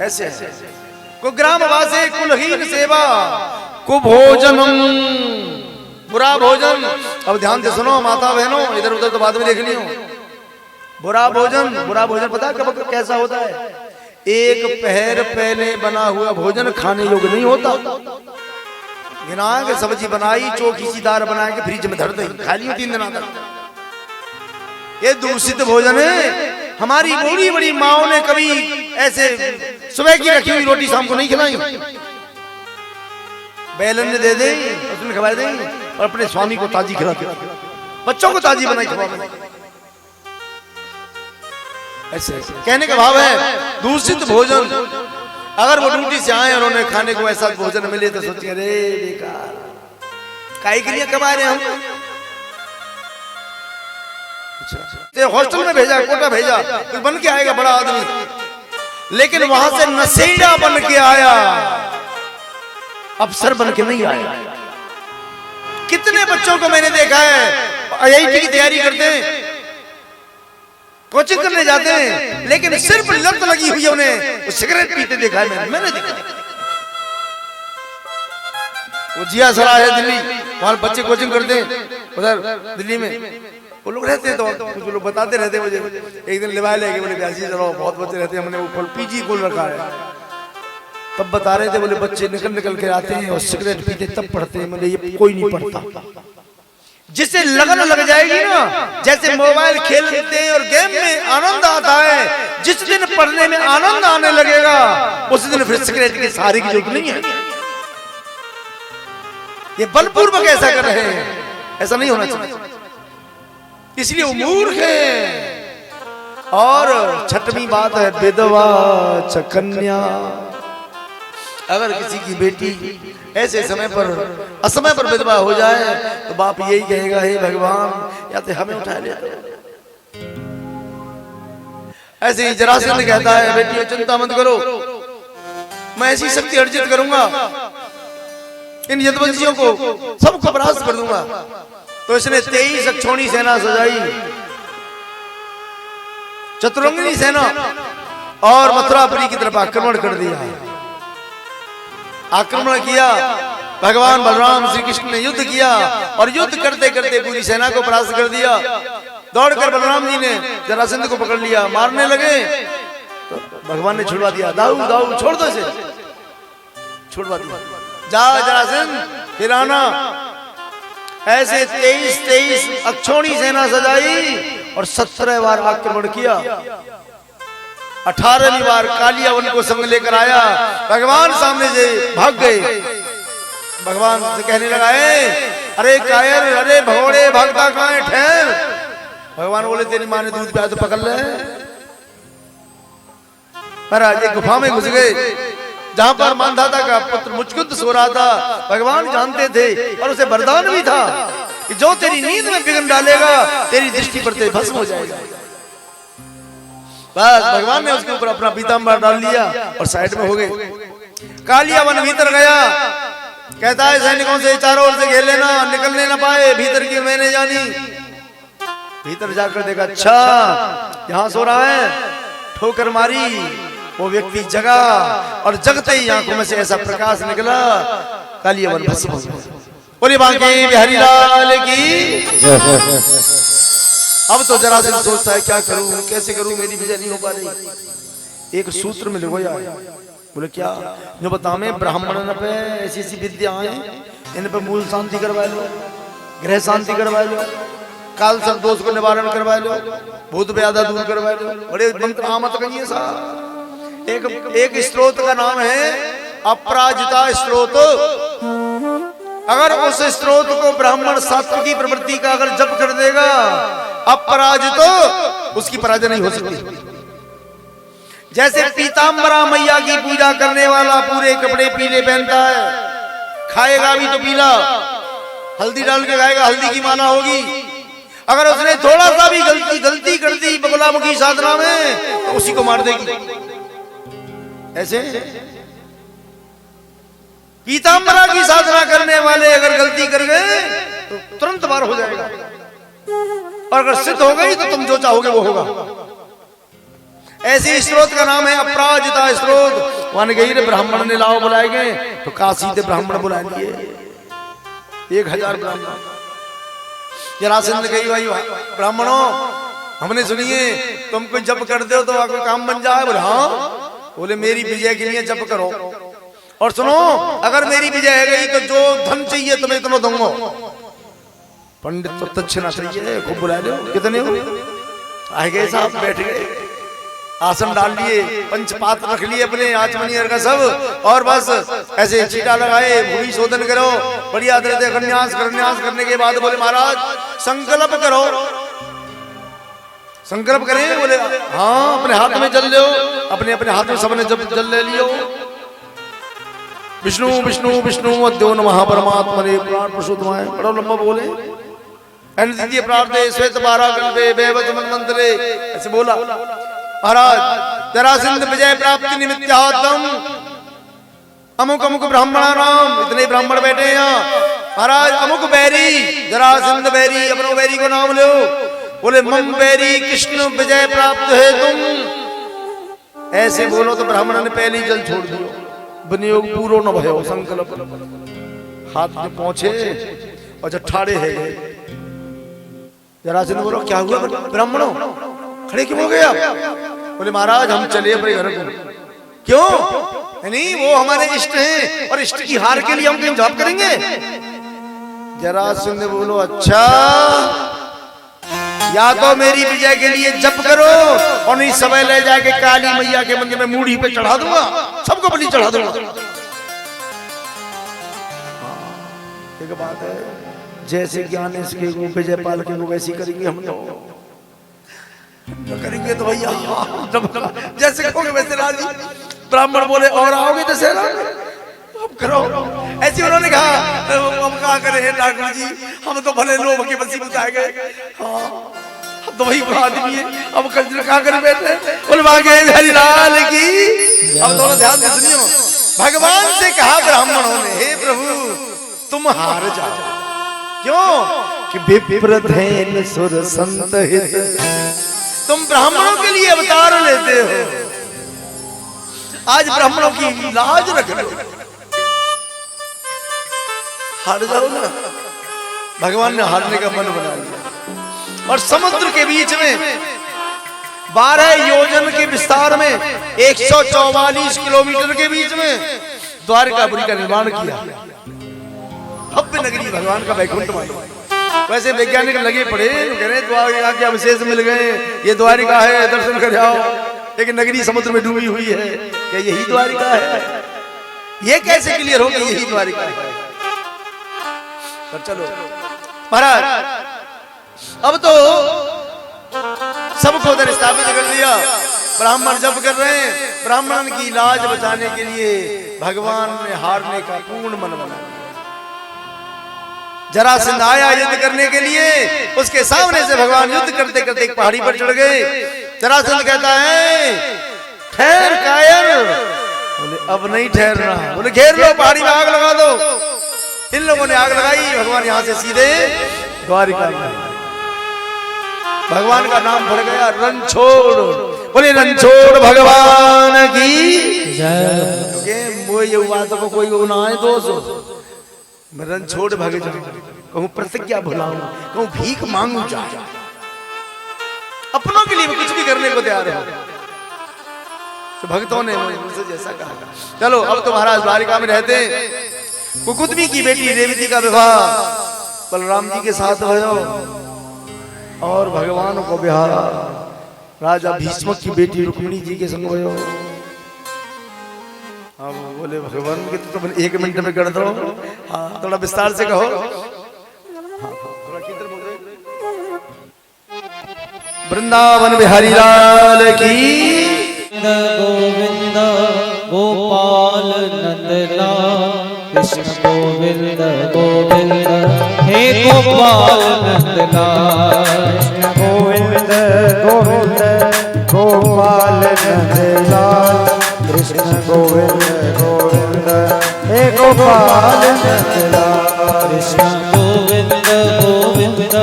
ऐसे को ग्रामवासी कुलहीन सेवा, कुभोजनम, बुरा भोजन। अब ध्यान से सुनो माता बहनों, इधर उधर तो बाद में देख लियो। बुरा भोजन पता कब कैसा होता है? एक पहर पहले बना हुआ भोजन खाने योग्य नहीं होता। गिना के सब्जी बनाई, चोखी सी दाल बना के फ्रिज में धर दी, खा लियो 3 दिन आता। ये दूषित भोजन है। हमारी बड़ी बड़ी माओ ने कभी ऐसे सुबह की रखी हुई रोटी शाम को नहीं खिलाई, बैलन ने दे दे, उसमें खिला दे, और अपने स्वामी को ताजी खिला दे, बच्चों को ताजी बनाई खिला दे। ऐसे कहने का भाव है दूषित भोजन। अगर वो ड्यूटी से आए और उन्हें खाने को ऐसा भोजन मिले तो सोचिए अरे बेकार, काहे के लिए कमा रहे हम। हॉस्टल में भेजा, कोटा भेजा, तो बन के आएगा बड़ा आदमी, लेकिन वहां से नशेड़ा बन के आया, अफसर बन के नहीं आया। कितने बच्चों को मैंने देखा है आईआईटी की तैयारी करते हैं, कोचिंग करने जाते हैं, लेकिन सिर्फ लत लगी हुई है उन्हें, वो सिगरेट पीते देखा है मैंने देखा। वो जिया सरा है दिल्ली, वहां बच्चे कोचिंग करते हैं उधर दिल्ली में, वो लोग रहते हैं तो कुछ लोग बताते रहते हैं मुझे। एक दिन लिवाए लेके बोले प्यासी चलो बहुत बच्चे रहते हैं, हमने वो पीजी खोल रखा है। तब बता रहे थे बोले बच्चे निकल के आते हैं और सिगरेट पीते तब पढ़ते हैं। मैंने ये कोई नहीं पढ़ता। जिसे लगन लग जाएगी ना, जैसे मोबाइल खेलते हैं और गेम में आनंद आता है, जिस दिन पढ़ने में आनंद आने लगेगा उस दिन फिर सिगरेट के सहारे की जरूरत नहीं है। ये बलपूर्वक ऐसा कर रहे हैं, ऐसा नहीं होना चाहिए। इसलिए वो मूर्ख है। और छठवीं बात है विधवा च कन्या। अगर किसी की बेटी ऐसे समय पर असमय पर विधवा हो जाए तो बाप यही कहेगा हे भगवान या तो हमें उठा ले। ऐसे ही जरासंध कहता है बेटियों चिंता मत करो, मैं ऐसी शक्ति अर्जित करूंगा इन यदुवंशियों को सबको परास्त कर दूंगा। तो इसने 23 अक्षौणी सेना सजाई, चतुरंगिनी सेना, और मथुरापुरी की तरफ आक्रमण कर दिया। आक्रमण किया, भगवान बलराम श्री कृष्ण ने युद्ध किया और युद्ध करते करते पूरी सेना को परास्त कर दिया। दौड़कर बलराम जी ने जरासंध को पकड़ लिया, मारने लगे तो भगवान ने छुड़वा दिया। दाऊ दाऊ छोड़ दो इसे, छुड़वा दिया, जा जरासंध फिर आना। ऐसे 23 अक्षौणी सेना सजाई और 17 बार आक्रमण किया। 18वीं बार कालिया उनको संग लेकर आया, भगवान सामने से भाग गए। भगवान से कहने लगा अरे कायर, अरे भगोड़े भागता कहां है, ठहर। भगवान बोले तेरी माँ ने दूध पिया तो पकड़ ले। महाराज एक गुफा में घुस गए जहां पर मानधाता का पुत्र मुचकुंद सो रहा था। भगवान जानते थे और उसे वरदान भी था कि जो तेरी नींद में विघ्न डालेगा तेरी दृष्टि पर ते भस्म हो जाएगा। बस भगवान ने उसके ऊपर अपना पीताम्बर डाल लिया और साइड में हो गए। कालिया वन भीतर गया, कहता है सैनिकों से चारों ओर से घेर लेना, निकलने ना पाए, भीतर की मैंने जानी। भीतर जाकर देखा, अच्छा यहाँ सो रहा है। ठोकर मारी, वो व्यक्ति जगा और जगते ही आंखों में से ऐसा प्रकाश निकला, कालिया वन भस्म हो गया। बोले बांके बिहारी लाल की। अब तो जरा से सोचता है क्या करूं, कैसे करूं, मेरी विजय नहीं हो पा रही। एक सूत्र में लिखो यार। बोले क्या? जो बतावे ब्राह्मण पे ऐसी ऐसी विद्याएं, इन पे मूल शांति करवा लो, ग्रह शांति करवा लो, काल सर्प दोष को निवारण करवा लो, भूत व्याधा दूर करवा लो। बड़े मंत्र आमत कहिए साहब। एक स्त्रोत का नाम है अपराजिता स्त्रोत। अगर उस स्त्रोत को ब्राह्मण सात्विक की प्रवृत्ति का अगर जप कर देगा, अपराजित उसकी पराजय नहीं हो सकती। जैसे पीताम्बरा मैया की पूजा करने वाला पूरे कपड़े पीले पहनता है, खाएगा भी तो पीला, हल्दी डाल के खाएगा, हल्दी की माला होगी। अगर उसने थोड़ा सा भी गलती कर दी बगुलामुखी साधना में तो उसी को मार देगी। ऐसे पीताम्बरा की साधना करने वाले अगर गलती कर गए तो तुरंत मार हो जाएगा, और अगर सिद्ध हो गई तो तुम जो चाहोगे वो होगा। ऐसे स्त्रोत का नाम है अपराजिता स्त्रोत। वन गई ब्राह्मण ने लाओ बुलाए गए तो काशी से ब्राह्मण बुला लिए 1000 ब्राह्मण। जरासंध गई, भाई ब्राह्मणों हमने सुनिए तुम कोई जप कर दो तो आपका काम बन जाए। बोले हाँ। बोले मेरी विजय के लिए जप करो, और सुनो अगर मेरी विजय है गई तो जो धन चाहिए तुम्हें इतना दूंगा। पंडित तो दक्षिणा चाहिए, खूब बुला लो। कितने हो? आ गए साहब, बैठ गए, आसन डाल लिए, पंचपात रख लिए अपने आचमनियर का सब, और बस ऐसे चीटा लगाए, भूमि शोधन करो, बढ़िया तरह कन्यास करने के बाद बोले महाराज संकल्प करो। संकल्प करें? बोले हाँ। अपने हाथ में जल लो, अपने अपने हाथ में सबने जब जल ले लियो। विष्णु विष्णु विष्णु अद्यो नमः परमात्मने प्राण प्रसूतमाय। बड़ा लंबा बोले। द्वितीय प्रार्थे श्वेत बारा कल्पे वैवत मनमंत्रे, ऐसे बोला। महाराज जरासंध विजय प्राप्ति निमित्तार्थम अमुक अमुक ब्राह्मणा नाम, इतने ब्राह्मण बैठे हैं यहाँ। महाराज अमुक बैरी, जरासंध बैरी, अपनो बैरी को नाम लो। बोले मम बैरी कृष्ण विजय प्राप्त है तुम। ऐसे बोलो तो ब्राह्मण ने पहले ही जल छोड़ दियो। विनियोग पूरो न भयो संकल्प। हाथ में पहुंचे और जब ठाड़े है जरासंध बोलो क्या हुआ ब्राह्मणों, खड़े क्यों हो गए आप? बोले महाराज हम चले अपने घर को। क्यों? नहीं वो हमारे इष्ट हैं और इष्ट की हार के लिए हम कहीं जॉब करेंगे। जरासंध बोलो अच्छा, या तो मेरी विजय के लिए जप करो और नहीं समय ले जाके काली मैया के मंदिर में मूढ़ी पे चढ़ा दूंगा, सबको बलि चढ़ा दूंगा। एक बात है, जैसे ज्ञान इसके विजय पाल के को वैसी करेंगे हम तो करेंगे तो भैया जैसे कहोगे वैसे राजी। ब्राह्मण बोले और आओगे दशहरा अब करो। ऐसे उन्होंने कहा हम क्या करें डॉक्टर जी, हम तो भले लोभ के बसी बताए गए। हाँ हम तो वही आदमी है, अब कंजर क्या कर बैठे। बोले हरि लाल की। अब थोड़ा ध्यान से सुनियो। भगवान से कहा ब्राह्मणों ने, हे प्रभु तुम हार जाओ। क्यों? कि विप्रधेन सुर संत हित। तुम ब्राह्मणों के लिए अवतार लेते हो, आज ब्राह्मणों की लाज रख लो, हार जाओ ना। भगवान ने हारने का मन बना लिया। और समुद्र के बीच में 12 योजन के विस्तार में 144 किलोमीटर के बीच में द्वारकापुरी का निर्माण किया। भव्य नगरी भगवान का वैकुंठ मानो। वैसे वैज्ञानिक लगे पड़े, कह रहे द्वारिका के अवशेष मिल गए, ये द्वारिका है, दर्शन कर जाओ। लेकिन नगरी समुद्र में डूबी हुई है, क्या यही द्वारिका है? ये कैसे क्लियर हो गया यही द्वारिका है? पर चलो महाराज अब तो सबको उधर स्थापित कर दिया। ब्राह्मण जप कर रहे हैं, ब्राह्मण की लाज बचाने के लिए भगवान ने हारने का पूर्ण मन बना लिया। जरासंध आया युद्ध करने के लिए, उसके सामने से भगवान युद्ध करते करते एक पहाड़ी पर चढ़ गए। जरासंध कहता है ठहर कायर। बोले अब नहीं ठहरना। बोले घेर लो, पहाड़ी में आग लगा दो। इन लोगों ने आग लगाई। भगवान यहाँ से सीधे द्वारिका में। भगवान का नाम पड़ गया रणछोड़। बोले रणछोड़ भगवान की जय। वो ये हुआ तो कोई वो ना है दोस्त, मैं रणछोड़ भागे जाऊं, कहूं प्रतिज्ञा भुलाऊं, कहूं भीख मांगू जाऊं, अपनों के लिए कुछ भी करने को तैयार है। तो भक्तों ने मुझसे जैसा कहा। चलो अब तो महाराज द्वारिका में रहते। कुकुदमी की बेटी रेवती का विवाह बलराम जी के साथ भयो और भगवान को विवाह राजा भीष्म की बेटी रुक्मिणी जी के संग भयो। हाँ बोले भगवान के तो 1 मिनट में कर दो। हाँ थोड़ा विस्तार से कहो। हाँ, थोड़ा किधर बोल रहे? वृंदावन बिहारी लाल की गोविंद गोपाल नंदलाल कृष्ण गोविंद गोविंद हे गोपाल नंदलाल गोविंद गोविंद गोपाल नंदलाल कृष्ण गोविंद गोविंद हे गोपाल नंदलाल कृष्ण गोविंद गोविंद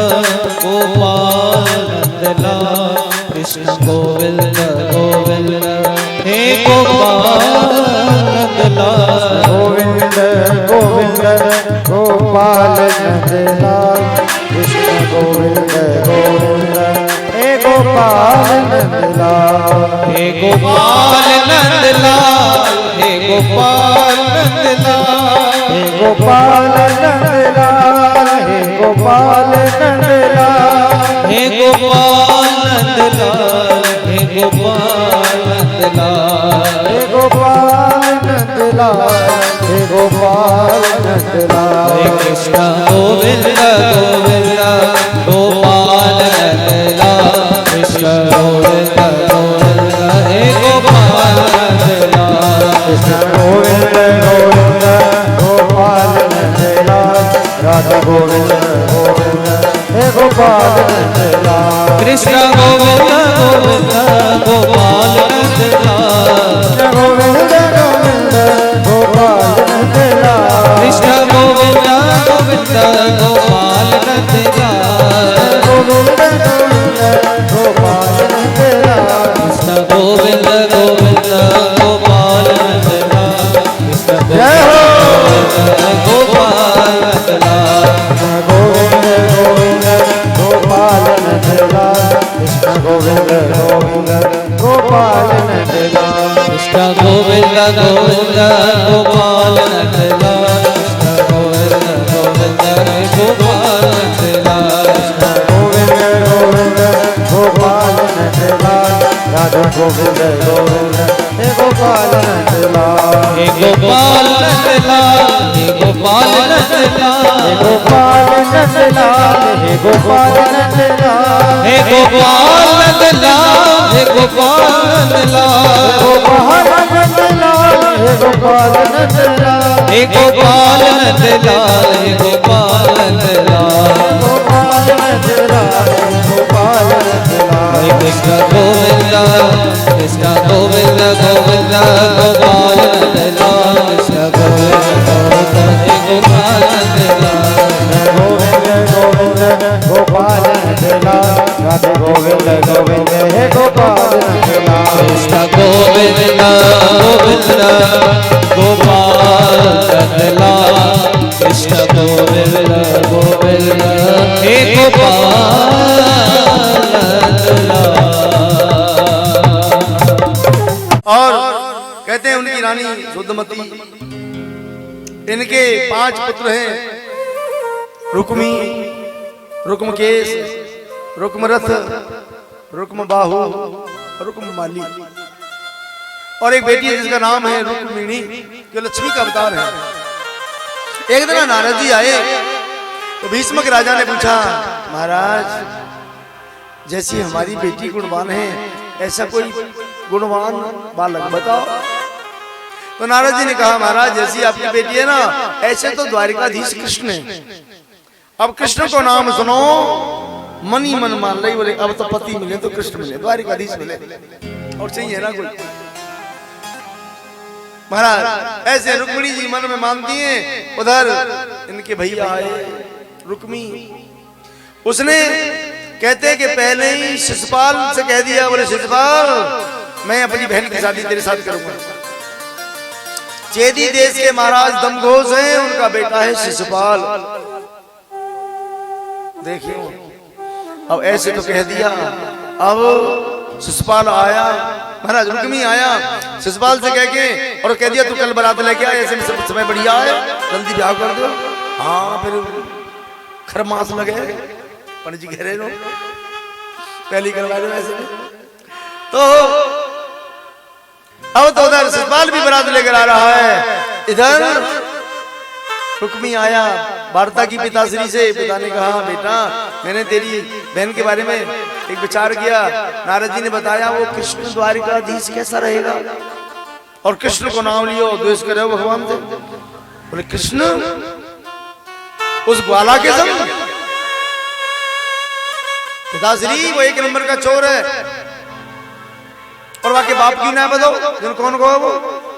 गोपाल नंदलाल कृष्ण गोविंद गोविंद हे गोपाल नंदलाल गोविंद गोविंद गोपाल नंदलाल कृष्ण गोविंद गोविंद हे गोपाल नंदलाल हे गोपाल नंदलाल हे गोपाल नंदलाल हे गोपाल नंदलाल हे गोपाल नंदलाल हे गोपाल नंदलाल हे गोपाल नंदलाल हे गोपाल नंदलाल हे गोपाल नंदलाल हे कृष्ण गोविंद गोविंद गोपाल नंदलाल कृष्ण गोविंद गोविंद हे गोपाल नंदलाल कृष्ण गोविंद गोविंद गोपाल नंदलाल राधा गोविंद गोविंद हे गोपाल नंदलाल कृष्ण गोविंद गोविंद गोपाल नंदलाल गोविंद गोविंद गोपाल नंदलाल कृष्ण गोविंद गोविंद गोपाल नंदलाल गोविंद गोविंद गोपाल नंदलाल कृष्ण गोविंद गोविंद गोपाल नंदलाल कृष्ण जय हो गोपाल नंदलाल गोविंद गोविंद गोपाल नंदलाल कृष्ण गोविंद गोविंद गोपाल नंदलाल कृष्ण गोविंद गोविंद गोपाल नंदलाल कृष्ण गोविंद गोविंद गोपाल नंदलाल गोविंद गोविंद गोपाल नंदलाल राधा गोविंद गोविंद हे गोपाल नंदलाल हे गोपाल नंदलाल हे गोपाल नंदलाल हे गोपाल नंदलाल हे गोपाल नंदलाल हे गोपाल नंदलाल हे गोपाल नंदलाल गोपाल नंदलाल हे गोपाल नंदलाल हे गोपाल नंदलाल हे गोपाल नंदलाल गोपाल नंदलाल गोपाल नंदलाल हे कृष्ण गोविंद कृष्ण गोविंद गोविंद गोपाल नंदलाल कृष्ण गोविंद गोविंद हे गोपाल नंदलाल गोविंद गोविंद गोपाल नंदलाल राधे गोविंद गोविंद हे गोपाल नंदलाल कृष्ण गोविंद गोविंद गोपाल नंदलाल कृष्ण गोविंद गोविंद हे गोपाल नंदलाल। और कहते हैं उनकी रानी रुद्रमती, इनके 5 पुत्र हैं। रुक्मी, रुक्मकेश, रुक्मरथ, रुक्मबाहु, रुक्ममाली और एक बेटी है जिसका नाम है रुक्मिणी, जो लक्ष्मी का अवतार है। एक दिन नारद जी आए तो भीष्मक राजा ने पूछा, महाराज जैसी हमारी बेटी गुणवान है ऐसा कोई गुणवान बालक बताओ। तो नारद जी ने कहा, महाराज जैसी आपकी बेटी है ना ऐसे तो द्वारिकाधीश कृष्ण है। अब कृष्ण को नाम सुनो, मन ही मन मान रही। बोले अब तो पति मिले तो कृष्ण मिले, द्वारिकाधीश मिले, और चाहिए ना कोई। महाराज ऐसे रुक्मिणी जी मन में मानती हैं। उधर इनके भैया आए रुक्मी, उसने कहते हैं कि पहले ही शिशुपाल से कह दिया, बोले शिशुपाल मैं अपनी बहन की शादी तेरे साथ करूंगा। चेदी देश के महाराज दमघोष हैं, उनका बेटा है शिशुपाल। देखिए अब ऐसे तो कह दिया। अब शिशुपाल आया, महाराज रुक्मी आया शिशुपाल से कह के, और कह दिया तू कल बारात लेके आया, ऐसे में समय बढ़िया है, जल्दी ब्याह कर दो। हाँ फिर खरमास लगे, पंडित जी कह रहे हो पहली करवा दो ऐसे में। तो अब तो उधर शिशुपाल भी बारात लेकर आ रहा है, इधर रुक्मी आया वार्ता की पिताश्री से। पिता ने कहा बेटा मैंने तेरी बहन के बारे में एक विचार किया, नारद जी ने बताया वो कृष्ण द्वारिकाधीश कैसा रहेगा, और कृष्ण को नाम लियो द्वेष करे भगवान से। बोले कृष्ण उस ग्वाला के संग? पिताश्री वो एक नंबर का चोर है, और वहां के बाप की ना बताओ जिन कौन को है वो।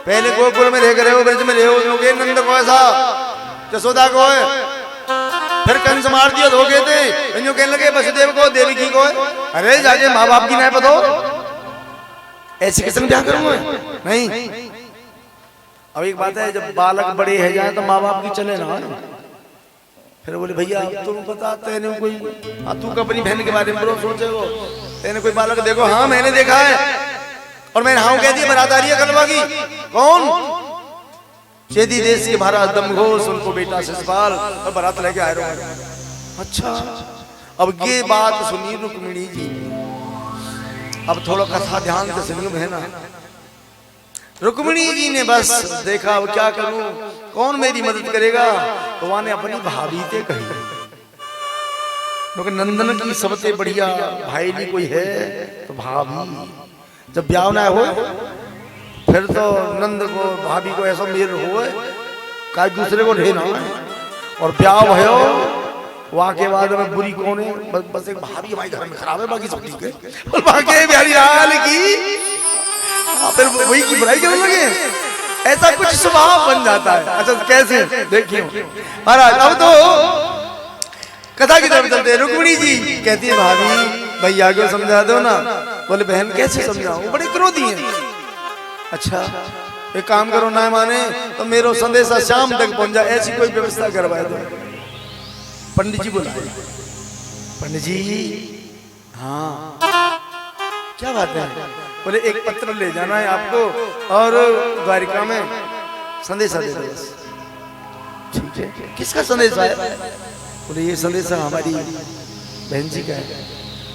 पहले गोकुल में रह कर वो ब्रज में रहे नंद को ऐसा, यशोदा को है, फिर कंस मार दिया धोखे थे, कहने लगे वसुदेव को देवकी को है। अरे जाके माँ बाप की ना बताओ, ऐसे किसने ब्याह करूंगा? नहीं। अब एक बात है जब बालक बड़े है जाए तो माँ बाप की चले ना। फिर बोले भैया तुम बता तेने कोई, तू अपनी बहन के बारे में बोलो सोचे हो, तेने कोई बालक देखो? हाँ मैंने देखा है, और मैंने हाँ कह दिया बारात आ रही है कलवा की। कौन? चेदी देश के महाराज दमघोष, उनको बेटा शिशुपाल, और बारात लेके आए रहे। अच्छा अब ये बात सुनी रुक्मिणी जी, अब थोड़ा कथा ध्यान से सुनियो बहना। रुक्मिणी जी ने बस देखा अब क्या करूं, कौन मेरी मदद करेगा? तो वहां ने अपनी भाभी से कही, क्योंकि नंदन की सबसे बढ़िया भाई भी कोई है तो भाभी। जब ब्याह ना हो फिर तो नंद को भाभी को ऐसा मेल हो का दूसरे को ढेना, और ब्याह भयो वहां के बाद में बुरी कौन है? बस एक भाभी हमारे घर में खराब है, बाकी सब ठीक है। और वहां के बिहारी लाल की फिर वही की बुराई करने लगे, ऐसा कुछ स्वभाव बन जाता है। अच्छा कैसे देखिए महाराज, अब तो कथा की तरफ चलते हैं। रुक्मिणी जी कहती है भाभी भैया को समझा दो ना। बोले बहन कैसे समझाऊं, बड़े क्रोधी हैं। अच्छा एक काम करो ना माने तो मेरा संदेशा शाम तक पहुंच जाए, ऐसी कोई व्यवस्था करवाए दो। पंडित जी बोला, पंडित जी हाँ क्या बात है? बोले एक पत्र ले जाना है आपको, और द्वारिका में संदेशा दे दो। ठीक है किसका संदेशा है? बोले ये संदेशा हमारी बहन जी का है।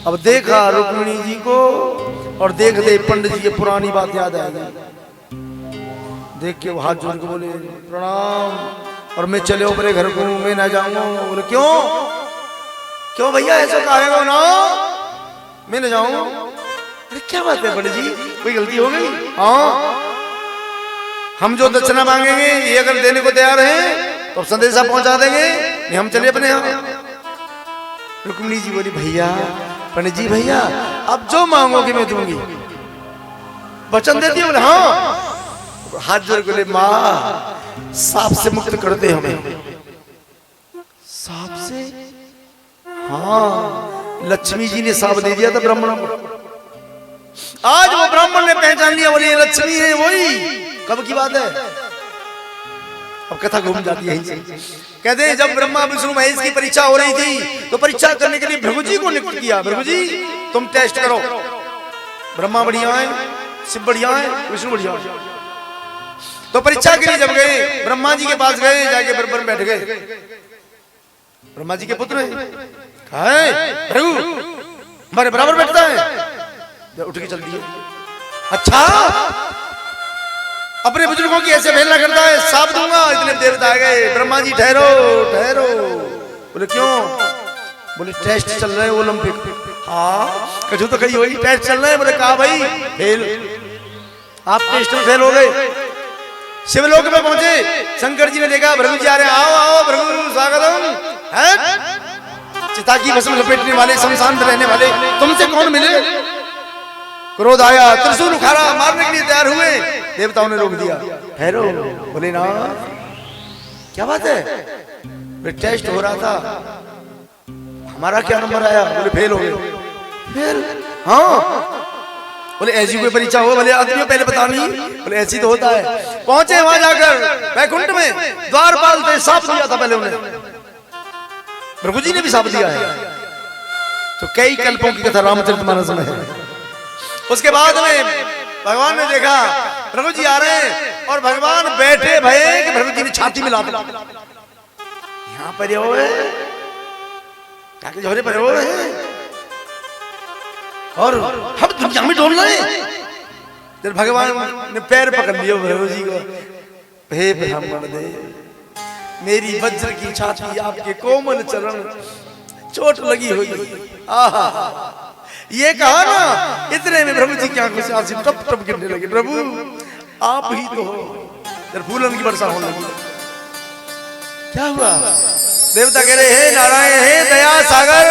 अब देखा रुक्मिणी जी को, और देख दे पंडित जी की पुरानी बात याद आ गई। देख के वो हाथ जोड़ के बोले प्रणाम, और मैं चले अपने घर को, मैं ना जाऊंगा। बोले क्यों क्यों भैया ऐसा कहेगा ना, मैं ना जाऊं? अरे क्या बात है पंडित जी, कोई गलती हो गई? हाँ हम जो दक्षिणा मांगेंगे ये अगर देने को तैयार है तो संदेशा पहुंचा देंगे, नहीं हम चले अपने यहाँ। रुक्मिणी जी बोली भैया पंडित जी भैया अब जो मांगोगे मैं दूंगी, वचन देती बोले हाँ। हाथ जोड़ बोले माँ सांप से मुक्त कर दे हमें। सांप से? हाँ लक्ष्मी जी ने सांप दे दिया था ब्राह्मण को, आज वो ब्राह्मण ने पहचान लिया, बोले ये लक्ष्मी है वही। कब की बात है? अब कथा घूम जाती है। कहते हैं जब ब्रह्मा विष्णु महेश की परीक्षा हो रही थी तो परीक्षा करने के लिए भृगु जी को नियुक्त किया। भृगु जी तुम टेस्ट करो, ब्रह्मा बढ़िया है, शिव बढ़िया है, विष्णु बढ़िया है। तो परीक्षा के लिए जब गए ब्रह्मा जी के पास गए, जाके बराबर बैठ गए। ब्रह्मा जी के पुत्र है भृगु, हमारे बराबर बैठता है। उठ के चल दिए। अच्छा अपने बुजुर्गों की ऐसे भेलना करता है, साफ दूंगा। इतने देवता आ गए, ब्रह्मा जी ठहरो ठहरो। बोले क्यों? बोले टेस्ट चल रहे हैं ओलंपिक। हाँ कछु तो कही वही टेस्ट चल रहे हैं। बोले कहा भाई फेल, आप टेस्ट में फेल हो गए। शिवलोक में पहुंचे, शंकर जी ने देखा भृगु जी आ रहे हैं, आओ आओ भृगु स्वागतम है। चिता की भस्म लपेटने वाले, शमशान में रहने वाले, तुमसे कौन मिले? क्रोध आया, त्रिशूल उखाड़ा, मारने के लिए तैयार हुए। देवताओं ने रोक दिया, ठहरो। बोले ना क्या बात है? टेस्ट हो रहा था, हमारा क्या नंबर आया? बोले फेल हो गए। फेल? हाँ। बोले ऐसी कोई परीक्षा हो? बोले आदमी पहले पता नहीं। बोले ऐसी तो होता है। पहुंचे वहां जाकर वैकुंठ में, द्वारपाल थे, साफ दिया था पहले उन्हें, प्रभु जी ने भी साफ दिया है। तो कई कल्पों की कथा रामचरितमानस में है। उसके बाद में भगवान ने देखा प्रभु जी आ रहे हैं और भगवान बैठे भये कि प्रभु जी ने छाती में लात यहाँ पर क्या के झोरे पर और हम दुनिया में डोल रहे हैं। जब भगवान ने पैर पकड़ लिया प्रभु जी को, हे ब्राह्मण दे, मेरी वज्र की छाती, आपके कोमल चरण, चोट लगी हुई। आहा, ये कहा ना, इतने में प्रभु जी क्या खुश आंसू टप टप गिरने लगे। प्रभु आप ही तो हो। जब फूलन की वर्षा होने लगी, क्या हुआ? देवता कह रहे, हे नारायण, हे दया सागर,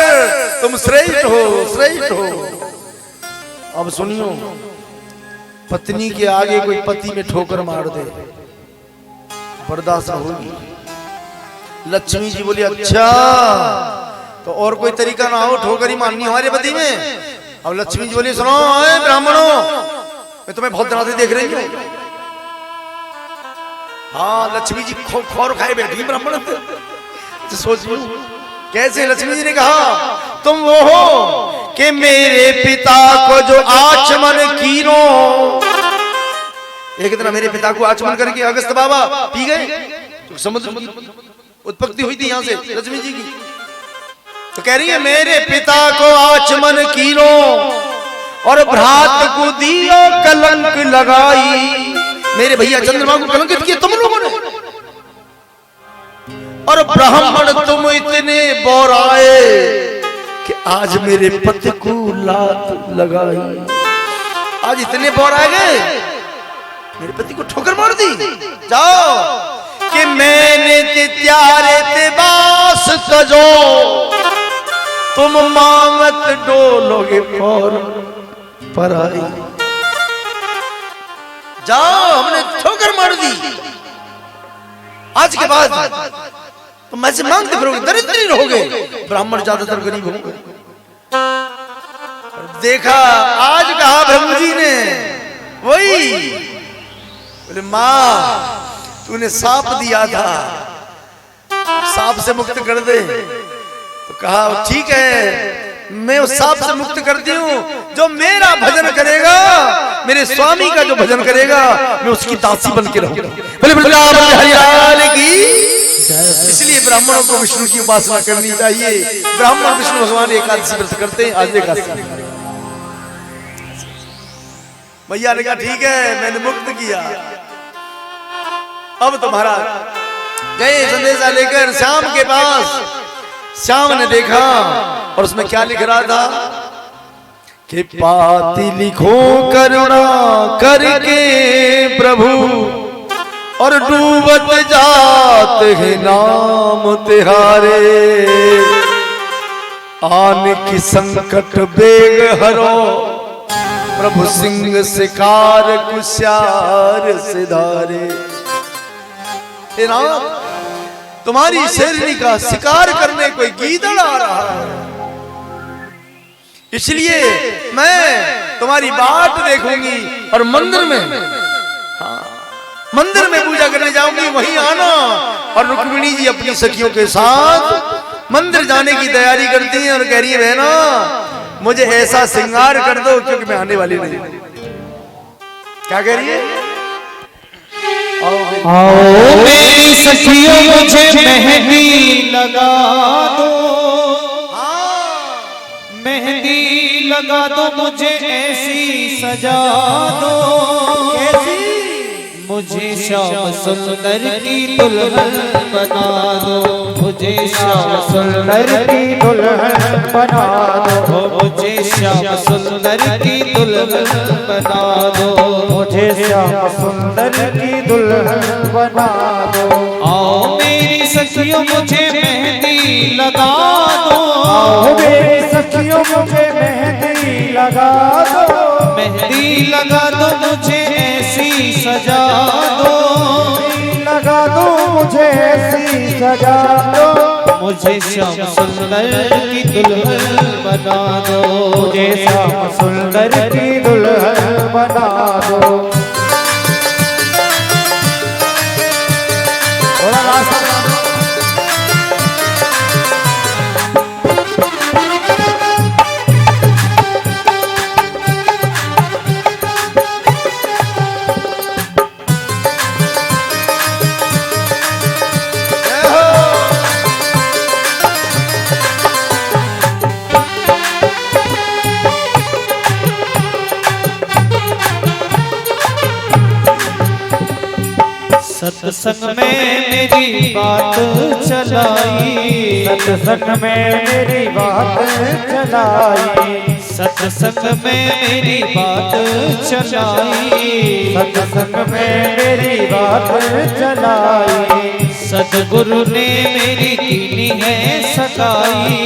तुम श्रेष्ठ हो, श्रेष्ठ हो। अब सुनियो, पत्नी के आगे कोई पति में ठोकर मार दे, बर्दाश्त होगी। लक्ष्मी जी बोली, अच्छा तो और कोई तरीका ना हो, ठोकर ही माननी हमारे पति में। अब लक्ष्मी जी बोली, सुनो ब्राह्मणों, मैं तुम्हें बहुत दिनों से देख रही हूं। हाँ, लक्ष्मी जी खोर खाए बैठी ब्राह्मण। तो सोचिए कैसे। लक्ष्मी जी ने कहा, तुम वो हो कि मेरे पिता को जो आचमन कीनो। एक दिन मेरे पिता को आचमन करके अगस्त बाबा पी गए, तो समुद्र की उत्पत्ति हुई थी यहां से लक्ष्मी जी की। तो कह रही है, मेरे पिता को आचमन कीनो और भ्रात को दियो कलंक लगाई। मेरे भैया चंद्रमा को कलंकित किया तुम लोगों ने, और ब्राह्मण तुम इतने बोराए कि आज मेरे पति को लात लगाई। आज इतने बोराए गए, मेरे पति को ठोकर मार दी। जाओ कि मैंने ते त्यारे ते बास तजो, तुम मांगत डोलोगे फौर पर आई। जाओ, हमने ठोकर मार दी, आज के बाद तुम ऐसे मांगते फिरोगे, दरिद्री रहोगे। ब्राह्मण ज्यादातर गरीब होंगे। देखा, आज कहा ब्रह्म जी ने, वही बोले, माँ तूने साप दिया था, साप से मुक्त कर दे। तो कहा, ठीक है, मैं उस साप से मुक्त करती हूँ। जो मेरा भजन करेगा, मेरे स्वामी का जो भजन करेगा, मैं उसकी दासी बन के रहूंगा। बोले हरियाणा की। इसलिए ब्राह्मणों को विष्णु की उपासना करनी चाहिए। ब्राह्मण विष्णु भगवान एकादशी व्रत करते हैं। आज एकादशी भैया ने कहा, ठीक है, मैंने मुक्त किया। अब तुम्हारा गए संदेशा लेकर श्याम के पास। श्याम ने देखा और उसमें क्या लिख रहा था कि पाती लिखो करुणा करके प्रभु, और डूबत जात है नाम तिहारे। आन की संकट बेग हरो, प्रभु सिंह शिकार कुश्यार सिधारे। तुम्हारी शेरनी का शिकार करने कोई गीदड़ आ रहा है, इसलिए मैं तुम्हारी बाट देखूंगी और मंदिर में, हाँ, मंदिर में पूजा करने जाऊंगी, वहीं आना। और रुक्मिणी जी अपनी सखियों के साथ मंदिर जाने की तैयारी करती हैं और कह रही है, बहना मुझे ऐसा श्रृंगार कर दो क्योंकि मैं आने वाली नहीं। क्या कह रही है? आओ मेरी सखियों मुझे मेहंदी लगा दो, मेहंदी लगा दो मुझे ऐसी सजा दो, कैसी? मुझ मुझे श्याम सुंदर की दुल्हन बना दो, मुझे श्याम सुंदर की दुल्हन बना दो, मुझे श्याम सुंदर की दुल्हन बना दो, मुझे श्याम सुंदर की दुल्हन बना दो। आओ मेरी सखियों मुझे मेहंदी लगा दो, आओ मेरी सखियों मुझे मेहंदी लगा दो, मेहंदी लगा दो मुझे ऐसी सजा दो, लगा दो मुझे ऐसी सजा दो, मुझे श्याम सुंदर की दुल्हन बना दो, मुझे श्याम सुंदर की दुल्हन बना दो। थोड़ा रास्ता सत्संग में मेरी बात चलाई, सत्संग में मेरी बात चलाई, सत्संग में मेरी बात चलाई, सत्संग में मेरी बात चलाई, सतगुरु ने मेरी कीनी है सगाई,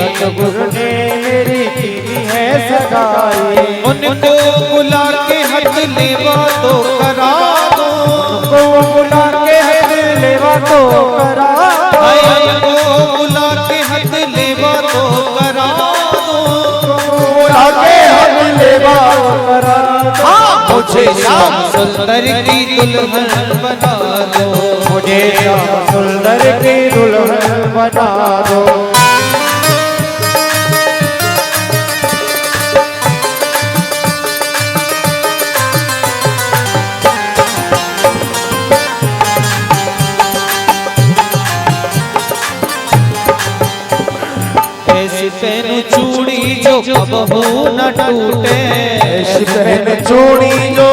सतगुरु ने मेरी कीनी है सगाई, उनको बुला के हथ लेवा तो करा दो, उनको बुला के हथ लेवा तो करा दो, उनको बुला के हथ लेवा तो करा दो, बुला के हथ लेवा तो करा दो। मुझे श्याम सुंदर की दुल्हन बना दो, मुझे श्याम सुंदर की दुल्हन बना दो। ऐसी पहन चूड़ी जो कबहू न टूटे, ऐसी पहन चूड़ी जो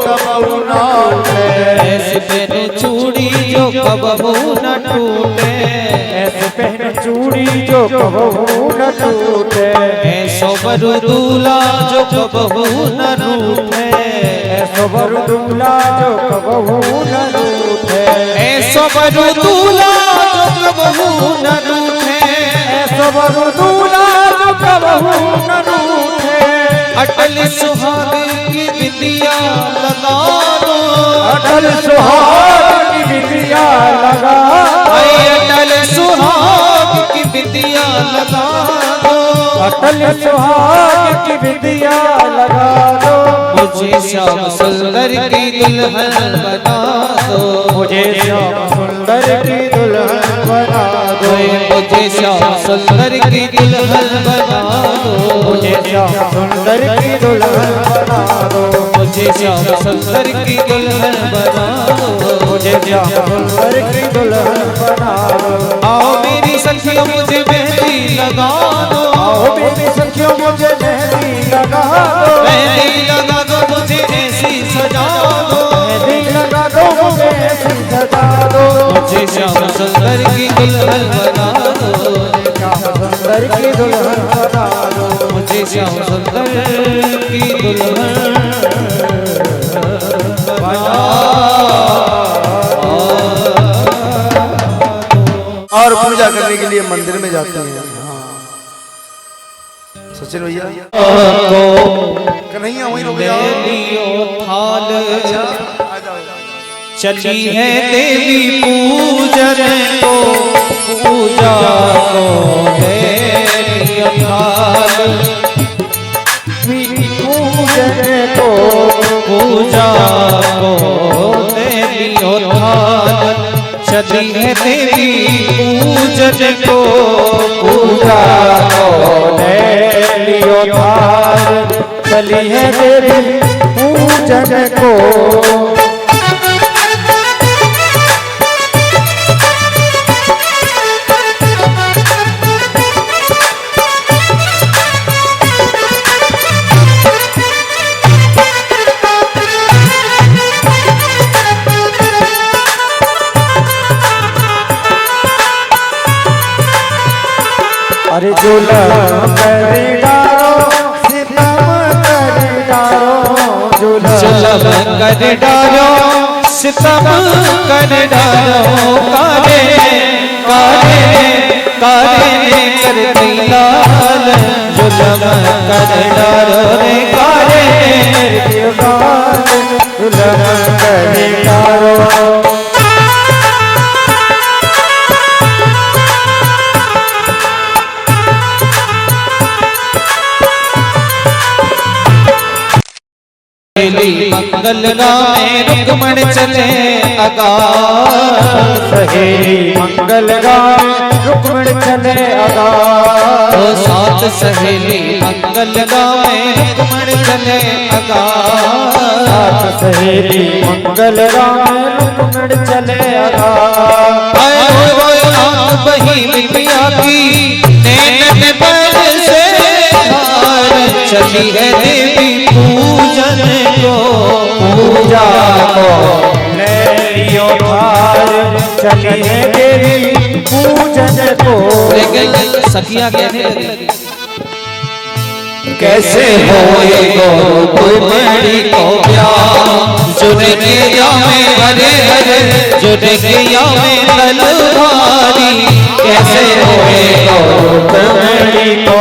कबहू न टूटे, ऐसी पहन चूड़ी जो कबहू न टूटे, ऐसी पहन चूड़ी जो कबहू न टूटे, ऐसो वर दूल्हा जो कबहू न रूठे, ऐसो वर दूल्हा जो कबहू न रूठे, ऐसो वर दूल्हा जो कबहू न रूठे, ऐसो वर दूल्हा जो कबहू न रूठे, अटल सुहाग की बिंदिया लगा दो, अटल सुहाग की बिंदिया लगा दो, अटल सुहाग की बिंदिया लगा दो, अटल सुहाग की बिंदिया लगा दो। मुझे श्याम सुंदर की दुल्हन बना दो, मुझे श्याम सुंदर की दुल्हन बना दो, मुझे श्याम सुंदर की दुल्हन बना दो, मुझे श्याम सुंदर की दुल्हन बना दो, मुझे श्याम सुंदर की दुल्हन बना दो, मुझे श्याम सुंदर की दुल्हन बना दो। आओ मेरी सखियों मुझे मेहंदी लगा दो, आओ मेरी सखियों मुझे मेहंदी लगा दो, मेहंदी लगा दो मुझे ऐसी सजा दो, मेहंदी लगा दो मुझे ऐसी सजा दो, मुझे श्याम सुंदर की दुल्हन बना दो, श्याम सुंदर की दुल्हन बना दो, मुझे श्याम सुंदर की दुल्हन बना और पूजा करने के लिए मंदिर में जाते हैं। हाँ सचिन भैया कन्हैया वहीं रुक जाओ। लियो थाल आ जाओ। चली है देवी पूजन को, पूजा को ले लियो थाल, पूजन को पूजा को ले लियो थाल, चली है देवी पूजन को, पूजा को ले लियो थाल, चली है देवी पूजन को। जुल्म कर डारो सितम कर डारो जुल्म कर डारो सितम कर डारो कारे कारे कारे कर दयाल जुल्म कर डारो रे कारे जुल्म कर डारो मंगल गावे रुक्मण चले अगार सहेली मंगल गावे रुक्मण चले अगार ओ सात सहेली मंगल गावे रुक्मण चले अगार सात सहेली मंगल गावे रुक्मण चले अगार आए रोए आंख बही बिटिया की नैन पर से हार चली है देवी पूजन को पूजा को ले लियो भार चली है देवी पूजन को। लेकिन सखियां कहने लगी कैसे होए गो कोई बड़ी को प्यार जुड़े के में हरे हरे जुड़े के में तलवारी कैसे होए गो बड़ी को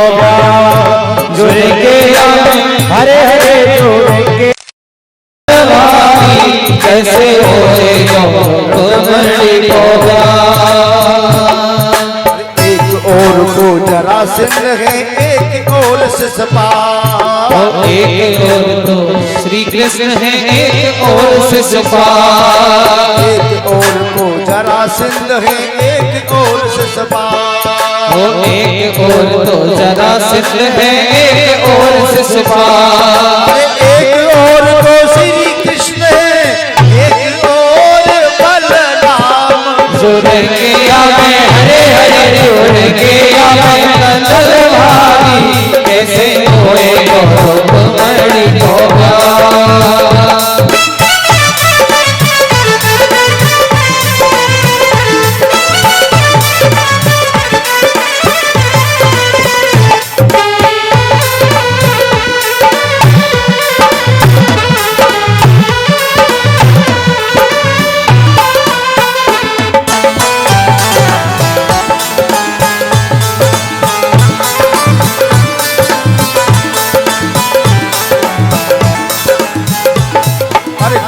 जुड़े के हरे हरे जुड़े के कैसे होए गो बड़ी को एक और को जरासंध है, एक और सिसपा, एक और तो श्री कृष्ण है एक और शिशुपा एक और को जरासंध है, एक और सिसपा, एक और तो जरासंध है एक और शिशुपा एक और को श्री कृष्ण है, एक और बलराम। जुड़ के आवे हरे हरे जुड़ के आवे तलवारी कैसे होए गो बड़ी होगा।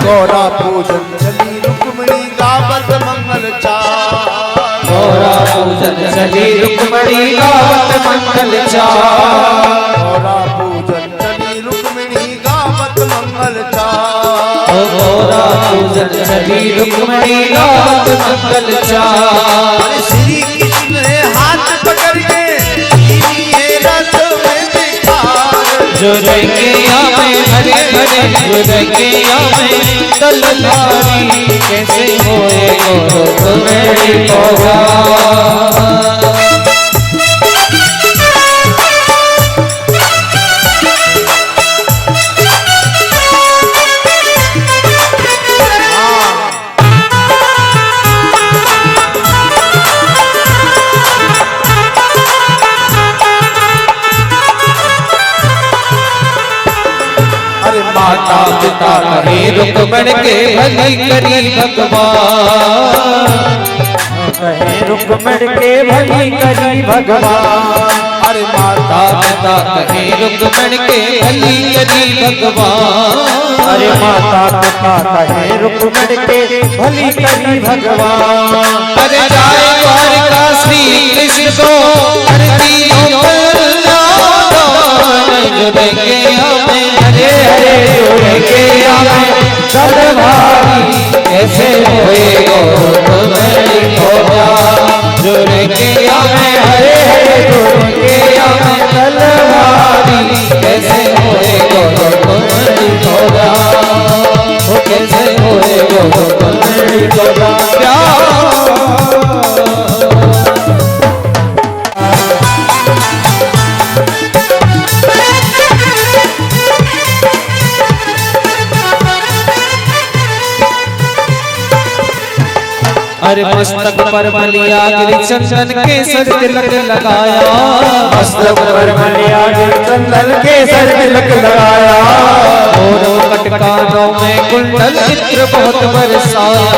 गौरा पूजन चली रुक्मणी गावत मंगल चार, गौरा पूजन चली रुक्मणी गावत मंगल चार, गौरा पूजन चली रुक्मणी गावत मंगल चार, गौरा पूजन चली रुक्मणी गावत मंगल चार। श्री कृष्ण ने हाथ पकड़ के ये रथ में दिखार, जुड़ के आवे हरे हरे जुड़ के आवे तलवारी कैसे होए गो मेरी होगा। माता पिता कहे रुक्मण के भली करी भगवान, कहे रुक्मण के भली करी भगवान। अरे माता पिता कहे रुक्मण के भली करी भगवान, अरे माता पिता कहे रुक्मण के भली करी भगवान। अरे जाए द्वारका श्री कृष्ण को अरतियों पर जुड़ के हमें हरे हरे जुड़ के हमें तलवारी कैसे होए गो मेरी होगा। जुड़ के हमें हरे हरे जुड़ के हमें तलवारी कैसे होए गो मेरी होगा। कैसे होए गो मेरी होगा अरे मस्तक पर बलिया गिरी चंदन केसर तिलक लगाया, मस्तक पर बलिया गिरी चंदन केसर तिलक लगाया, और कटकानों में कुंडल इत्र बहुत बरसाया,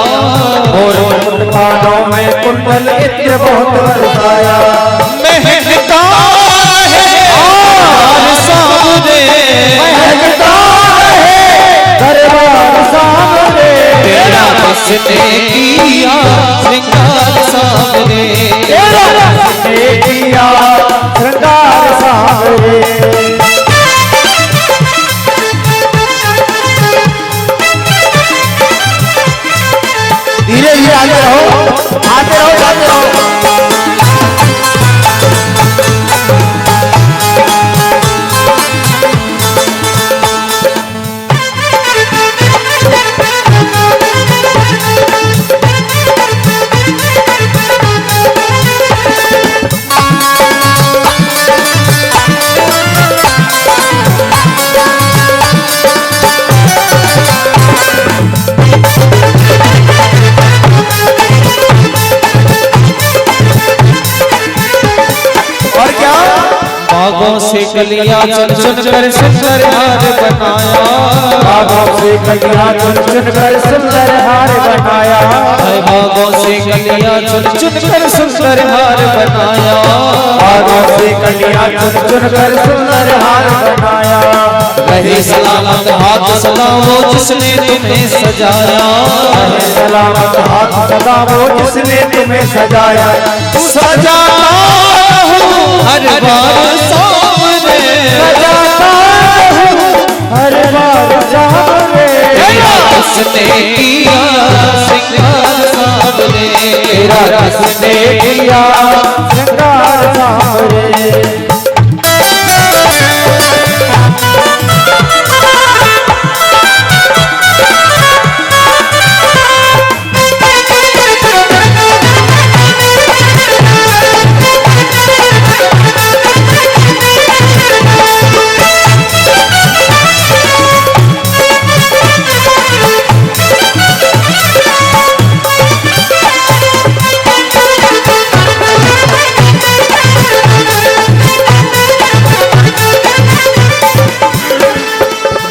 और कटकानों में कुंडल इत्र बहुत बरसाया। महकता है सामने, महकता है दरबार सामने, तेरा किसने किया श्रृंगार सामने, तेरा किसने किया श्रृंगार सामने। धीरे धीरे आगे रहो, आते रहो, जाते रहो। बागों से कलिया चुन चुन कर सुंदर हार बनाया, बागों से कलिया चुन चुन कर सुंदर हार बनाया, बागों से कलिया चुन चुन कर सुंदर हार बनाया, बागों से कलिया चुन चुन कर सुंदर हार बनाया। रहे सलामत हाथ सदा वो जिसने तुम्हें सजाया, रहे सलामत हाथ सदा वो जिसने तुम्हें सजाया। सजाता हूँ हर बार सामने, सजाता हूँ हर बार सामने, किसने किया श्रृंगार सामने, तेरा किसने किया श्रृंगार सामने।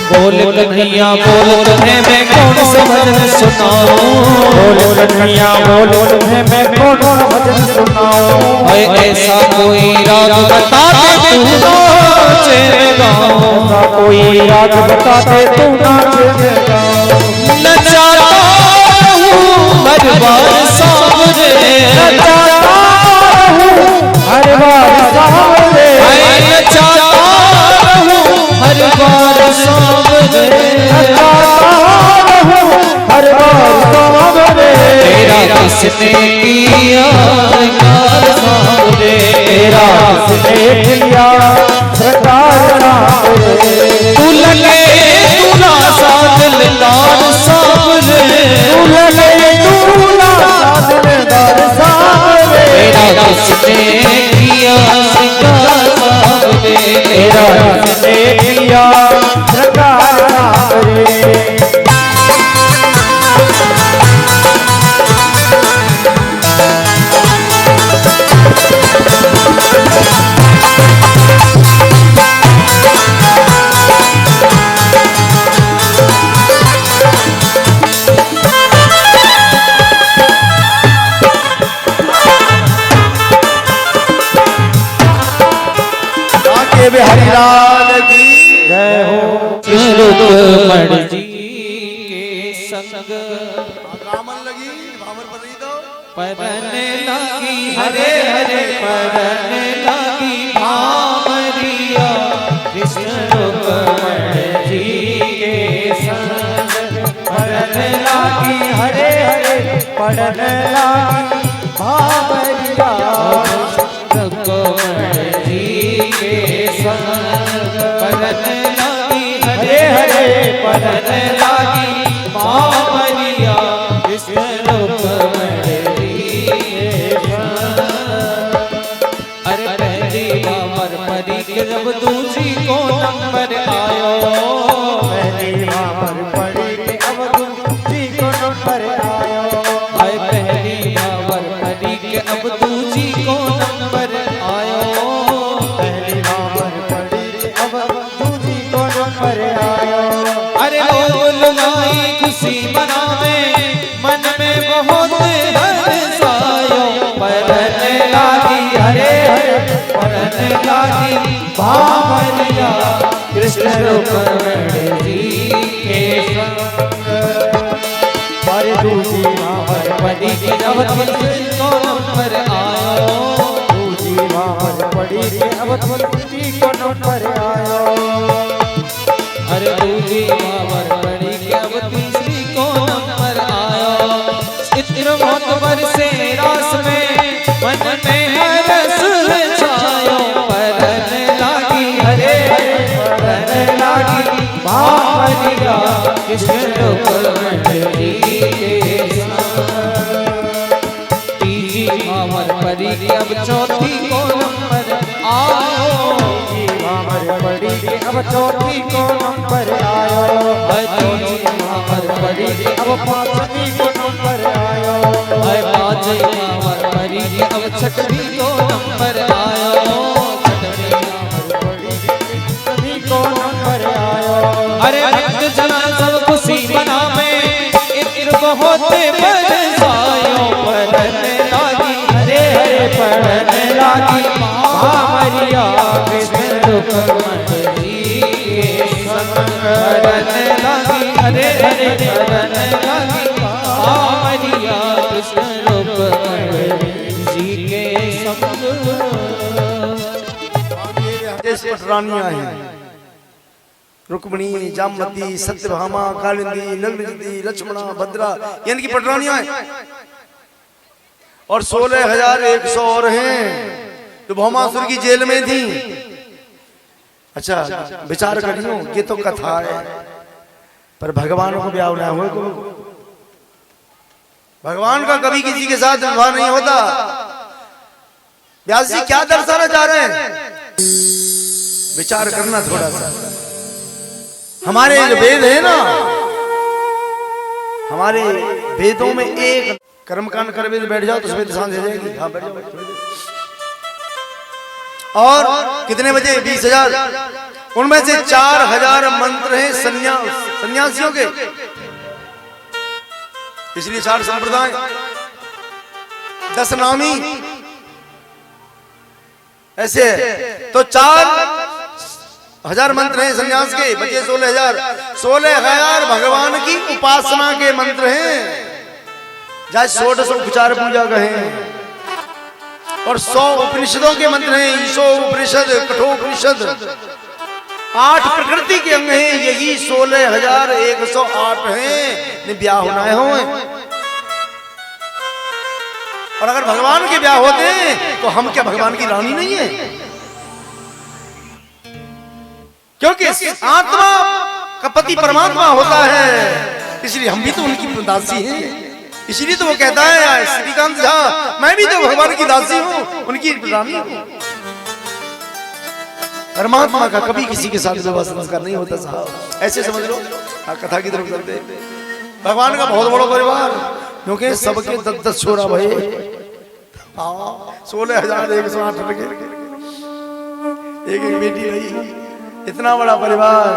बोल कन्हैया बोल तुम्हें मैं कौन सा भजन सुनाऊं, बोल कन्हैया बोल तुम्हें मैं कौन सा भजन सुनाऊं। है ऐसा कोई राग बता दे तू नाचे में गाऊं, ऐसा कोई राग बता दे तू नाचे में गाऊं। नचाता हूँ हर बार सामने, नचाता हूँ हर बार सामने, नचाता हूँ हर बार सामने, हर बार सामने। तेरा किसने किया श्रृंगार सामने, तेरा किसने किया श्रृंगार सामने। तू लगे तू ना साथ दिलदार सामने, तू लगे तू ना साथ दिलदार सामने। तेरा किसने किया श्रृंगार सामने, तेरा किसने किया श्रृंगार सामने। बिहारी लाल की जय हो। रुक्मणी जी के संग रामन लगी भावर बदली दो परने लगी हरे हरे परने लगी भावरिया, कृष्ण रुक्मणी जी के संग परने लगी हरे हरे परने लगी भावरिया, रुक्मणी जी के संग परने लगी हरे हरे परने लगी भावरिया, कृष्ण रुक्मणी जी के संग। अरे पहली बार परी के जब दूसरी को नंबर आयो, पहली बार पड़ी अब दूसरी को नंबर आयो। पहली पर आयो। अरे लोग लुगाई खुशी मनावे मन में बहुत हर्ष आयो। परने लागी हरे हरे परने लागी भावरिया कृष्ण रुक्मणी जी के संग। पर दूजी भावर पड़ी के अब तुलसी को नंबर आयो। दूजी भावर पड़ी के अब तुलसी को नंबर आयो। अरे दूजी भावर पड़ी के अब तीसरी को नंबर आयो। इत्र मौत बरसे रास में मन में हरस छायो। परने लागी हरे हरे परने लागी भावरिया कृष्ण रुक्मणी जी के संग। तीजी भावर पड़ी के अब चौथी को नंबर आयो। भावर पड़ी के अब चौथी को नंबर आयो। तीजी भावर पड़ी के अब पांचवी को नंबर आयो। पांचवी भावर पड़ी के अब छठवीं को नंबर आयो। छठवीं भावर पड़ी के छठवीं को नंबर आयो। अरे भक्त जना सब खुशी मनावे इत्र बहुत बरसायो। परने लागी हरे हरे परने लागी भावरिया कृष्ण रुक्मणी जी के संग। परने लागी हरे हरे परने लागी भावरिया कृष्ण रुक्मणी जी के संग। देश पटरानियां हैं, रुक्मिणी, जामवती, सत्यभामा, कालिंदी, नग्नजिती, लक्ष्मणा, भद्रा, यानी कि पटरानियां हैं। और 16,100 और हैं जो भौमासुर की जेल में थी। अच्छा विचार करियो, ये तो कथा है, पर भगवान को ब्याह ना हुए को। भगवान का कभी किसी के साथ विवाह नहीं होता। व्यास जी क्या दर्शाना चाह रहे हैं, विचार करना थोड़ा सा। हमारे जो वेद है ना, हमारे वेदों में एक कर्मकांड कर वेद बैठ जाओ तो उसमें शांत हो जाएगी। हाँ बैठ जाओ। और कितने बजे 20,000, उनमें से 4,000 मंत्र हैं सन्यासियों के, इसलिए 4 संप्रदाय, 10 नामी ऐसे है। तो 4,000 मंत्र हैं सन्यास के, बचे 16,000। 16,000 भगवान की उपासना के मंत्र हैं, जहाँ 100 उपचार पूजा कहे। और 100 उपनिषदों के मंत्र हैं, ईशो उपनिषद, कठोपनिषद। 8 प्रकृति के अंग हैं, यही 16,108 हैं। ब्याह होना है हो। और अगर भगवान के ब्याह होते हैं तो हम क्या भगवान की रानी नहीं है? क्योंकि आत्मा का पति परमात्मा होता है, इसलिए हम भी तो उनकी दासी हैं। इसलिए तो वो कहता है श्रीकांत झा, मैं भी तो भगवान की दासी हूँ, उनकी रानी हूँ। परमात्मा का कभी किसी के साथ विवाह संस्कार नहीं होता साहब, ऐसे समझ लो। कथा की तरफ चलते, भगवान का बहुत बड़ा परिवार, क्योंकि सबके 10-10 छोरा भाई। 16,108 एक बेटी रही, इतना बड़ा परिवार,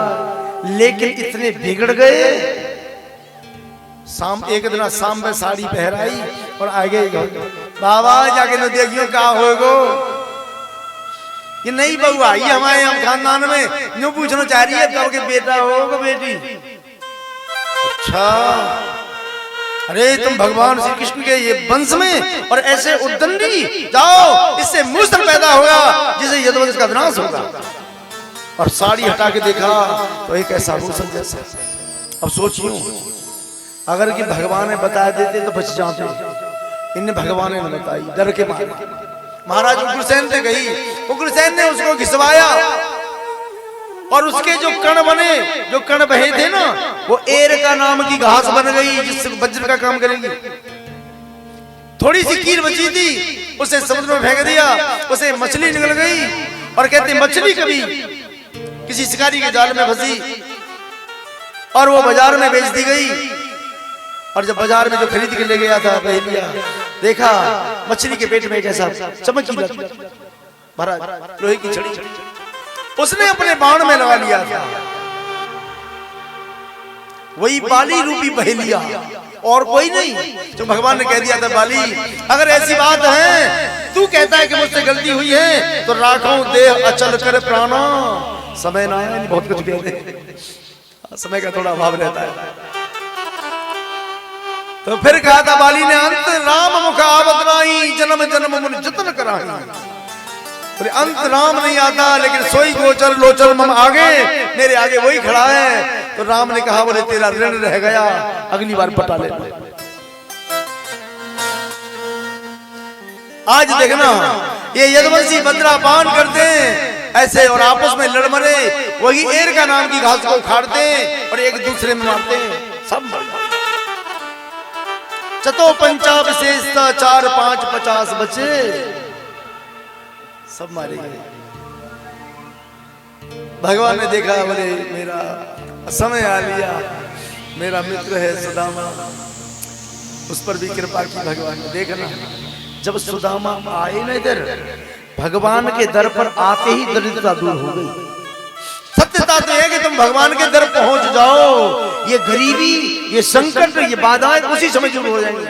लेकिन इतने बिगड़ गए। शाम एक दिन शाम में साड़ी पहराई और आगे बाबा जाके न देखियो का होगो, ये नई बहू आई हमारे हम खानदान में, यूं पूछना चाह रही है कब के बेटा होगा बेटी। अच्छा, अरे तुम भगवान श्री कृष्ण के ये वंश में और ऐसे उद्दंडी, जाओ इससे मूसल पैदा होगा जिसे यदुवंश का विनाश होगा। और साड़ी हटा के देखा तो एक ऐसा भूषण जैसा। अब सोचियो अगर कि भगवान ने बता देते तो बच जाते, इन्हें भगवान ने बताई, डर के मारे। महाराज उग्रसेन से गई, उग्रसेन ने उसको घिसवाया और उसके जो कण बने, जो कण बहे थे ना, वो एरका नाम की घास बन गई जिससे वज्र का काम करेगी। थोड़ी सी कीर बची थी, उसे समुद्र में फेंक दिया, उसे मछली निकल गई। और कहते मछली कभी किसी शिकारी के जाल में फंसी और वो बाजार में बेच दी गई। और जब बाजार में जो खरीद के ले गया था पहलिया, देखा मछली के पेट में एक ऐसा चमकीला भरा लोहे की छड़ी, उसने अपने बाण में लगा लिया था वही बाली रूपी बहेलिया, और कोई नहीं। तो भगवान ने कह दिया था बाली अगर ऐसी बात है, तू कहता है कि मुझसे गलती हुई है, तो राखो देह अचल कर प्राणा। समय ना है, बहुत कुछ कहते, समय का थोड़ा अभाव रहता है। तो फिर कहा था बाली ने, अंत राम मुख आवत नाही, जन्म जन्म मुनि जतन कराही। अंत राम नहीं आता, लेकिन सोई गोचर लोचर मम आगे, मेरे आगे वही खड़ा है। तो राम ने कहा, बोले तेरा ऋण रह गया, अगली बार पटा ले। आज देखना ये यदुवंशी बद्रापान करते हैं ऐसे, और आपस में लड़ मरे, वही एर का नाम की घास को उखाड़ते हैं और एक दूसरे में मारते हैं, सब मर जाते। चतो पंचा विशेषता 4 5 50 बचे, सब मारे गए। भगवान ने देखा, बोले मेरा समय आ लिया, मेरा मित्र है सुदामा, उस पर भी कृपा की भगवान ने। देखना जब सुदामा आए ना इधर, भगवान के दर पर आते ही दरिद्रता दूर हो गई। सत्यता तो है कि तुम भगवान के दर पहुंच जाओ, ये गरीबी, ये संकट, ये बाधाएं उसी समय शुरू हो जाएंगी।